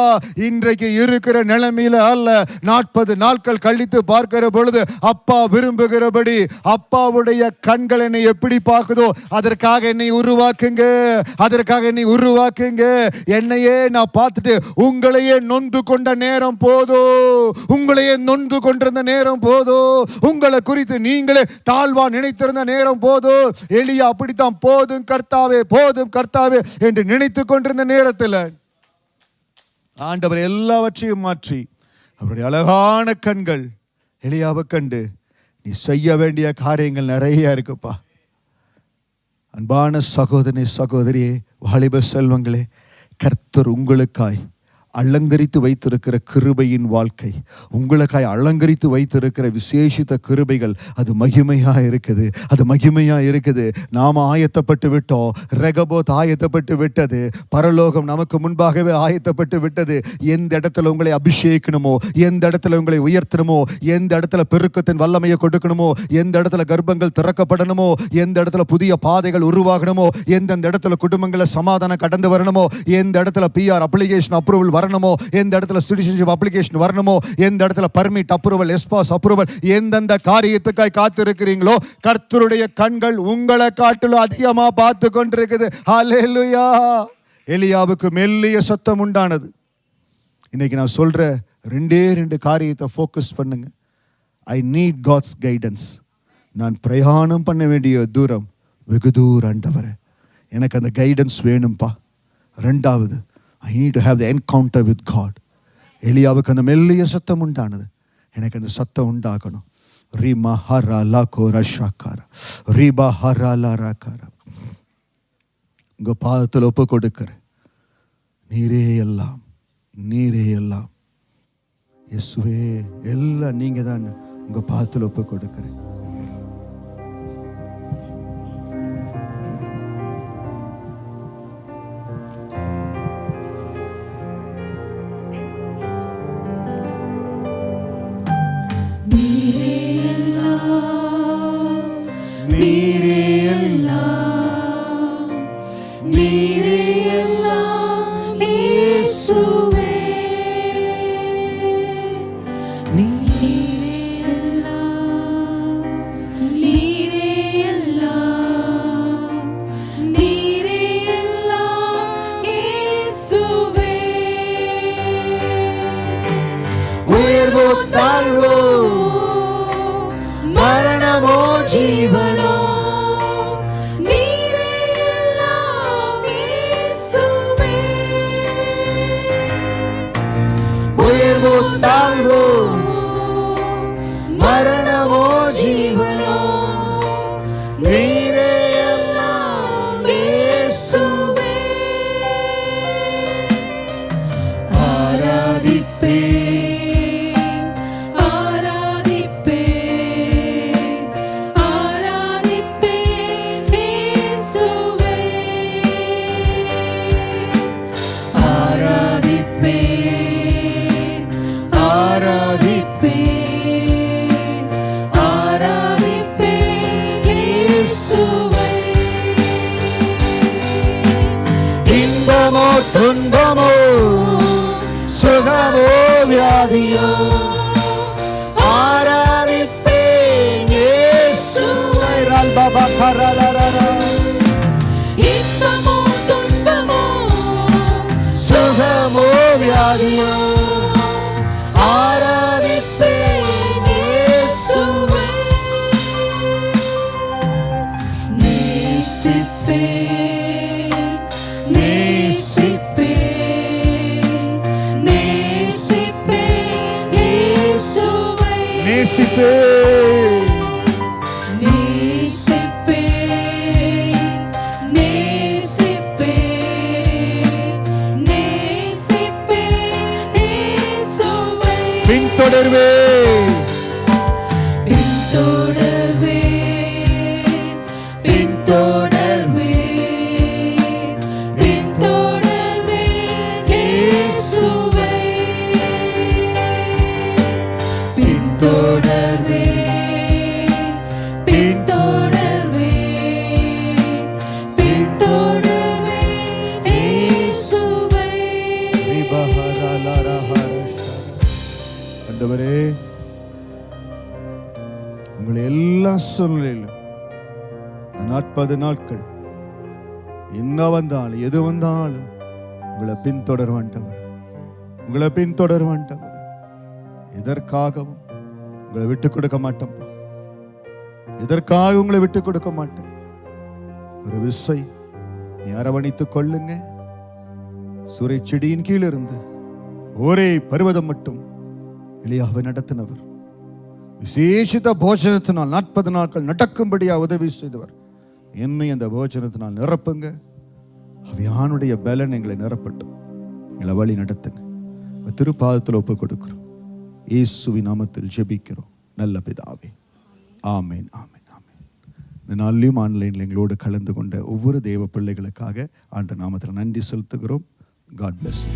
Speaker 1: இன்றைக்கு இருக்கிற நிலைமையில அல்ல, 40 நாட்கள் கழித்து பார்க்கிற பொழுது அப்பா விரும்புகிறபடி, அப்பாவுடைய கண்கள் என்னை எப்படி பார்க்குதோ அதற்காக என்னை உருவாக்குங்க, அதற்காக என்னை உருவாக்குங்க. என்னையே நான் பார்த்துட்டு உங்களையே நொந்து கொண்ட நேரம் போதோ, உங்களையே நொந்து கொண்டிருந்த நேரம் போதோ, உங்களை குறித்து நீங்களே தாழ்வா நினைத்திருந்த நேரம் போதோ. எலியா அப்படித்தான் போதும் கர்த்தாவே, போதும் கர்த்தாவே என்று நினைத்து கொண்டிருந்த நேரத்தில் ஆண்டவர் எல்லாவற்றையும் மாற்றி அவருடைய அழகான கண்கள் எலியாவை கண்டு, நீ செய்ய வேண்டிய காரியங்கள் நிறைய இருக்குப்பா. அன்பான சகோதரனே, சகோதரியே, வாலிப செல்வங்களே, கர்த்தர் உங்களுக்காய் அலங்கரித்து வைத்திருக்கிற கிருபையின் வாழ்க்கை, உங்களுக்காய் அலங்கரித்து வைத்திருக்கிற விசேஷித்த கிருபைகள், அது மகிமையா இருக்குது, அது மகிமையா இருக்குது. நாம ஆயத்தப்பட்டு விட்டோம், ரெகபோத் ஆயத்தப்பட்டு விட்டது, பரலோகம் நமக்கு முன்பாகவே ஆயத்தப்பட்டு விட்டது. எந்த இடத்துல உங்களை அபிஷேகணுமோ, எந்த இடத்துல உங்களை உயர்த்தணுமோ, எந்த இடத்துல பெருக்கத்தின் வல்லமையை கொடுக்கணுமோ, எந்த இடத்துல கர்ப்பங்கள் திறக்கப்படணுமோ, எந்த இடத்துல புதிய பாதைகள் உருவாகணுமோ, எந்தெந்த இடத்துல குடும்பங்களை சமாதானம் கடந்து வரணுமோ, எந்த இடத்துல PR அப்ளிகேஷன் அப்ரூவல் வரணுமோ, எந்த இடத்துல சிட்டிசன்ஷிப் அப்ளிகேஷன் வரணுமோ, எந்த இடத்துல பர்மிட் அப்ரூவல், எஸ்பாஸ் அப்ரூவல், எந்தெந்த காரியத்துக்காய் காத்திருக்கிறீங்களோ கர்த்தருடைய கண்கள் உங்களை காட்டிலும் அதிகமா பார்த்து கொண்டிருக்குது. ஹல்லேலூயா. எலியாவுக்கு மெல்லிய சத்தம் உண்டானது. இன்னைக்கு நான் சொல்ற 2 காரியத்தை ஃபோக்கஸ் பண்ணுங்க. I need God's guidance. நான் பிரயாணம் பண்ண வேண்டிய தூரம் வெகு தூரம் ஆண்டவரே, எனக்கு அந்த கைடன்ஸ் வேணும்பா. 2வது, I need to have the encounter with God. எலியாவுக்கு அந்த மெல்லிய சத்தம் உண்டானது, எனக்கு அந்த சத்தம் உண்டாகணும். ரீமா ஹரா லாகோ ரஷாக்காரா, ரீபா ஹரா லாராக்காரா. உங்க பாதத்தில் ஒப்பு கொடுக்கிறேன். நீரே எல்லாம், நீரே எல்லாம். இயேசுவே, எல்லாம் நீங்க தான். உங்க பாதத்தில் ஒப்பு கொடுக்கிறேன்.
Speaker 2: ஜீவனோ தாழ்வோ மரணமோ ஜீவனோ நீரே எல்லாம் இயேசுவே. ஆராதிப்பேன் ஆராதிப்பேன் ஆராதிப்பேன் இயேசுவே. ஆராதிப்பேன் ஆராதிப்பேன் ஆராதிப்பேன் இயேசுவை. இன்பமோ துன்பமோ சுகமோ வியாதியோ ஆராதிப்பேன் இயேசுவை. ரல்பப கரலரர. இன்பமோ துன்பமோ சுகமோ வியாதியோ ஆராதிப்பேன் இயேசுவை. நேசிப்பேன் நேசிப்பேன் நேசிப்பேன் இயேசுவை.
Speaker 1: நேசிப்பேன்
Speaker 2: நேசிப்பேன் நேசிப்பேன் நேசிப்பேன் இயேசுவை.
Speaker 1: பின்தொடர்வேன்
Speaker 2: பின்தொடர்வேன் பின்தொடர்வேன்
Speaker 1: எல்லா சூழ்நிலையிலும் 40 நாட்கள் என்ன வந்தாலும் எது வந்தாலும் உங்களை பின்தொடர்வாண்டவர், உங்களை பின்தொடர்வாண்டவர். எதற்காகவும் உங்களை விட்டு கொடுக்க மாட்டோம்ப்பா, எதற்காக உங்களை விட்டு கொடுக்க மாட்டேன். ஒரு விசை நீ அரவணைத்துக் கொள்ளுங்க. சூறை செடியின் கீழ் இருந்து ஒரே பர்வதம் மட்டும் எலியாவை நடத்தினவர். விசேஷித்த போஜனத்தினால் 40 நாட்கள் நடக்கும்படியா உதவி செய்தவர். என்னை அந்த போஜனத்தினால் நிரப்புங்க. அவியானுடைய பலன் எங்களை நிரப்பட்டும், எங்களை வழி நடத்துங்க. திருப்பாதத்தில் ஒப்பு கொடுக்கிறோம். இயேசுவின் நாமத்தில் ஜெபிக்கிறோம் நல்ல பிதாவே, ஆமேன், ஆமேன், ஆமேன். இந்த நாளிலும் ஆன்லைனில் எங்களோடு கலந்து கொண்ட ஒவ்வொரு தேவ பிள்ளைகளுக்காக ஆண்டவர் நாமத்தில் நன்றி செலுத்துகிறோம். God bless you.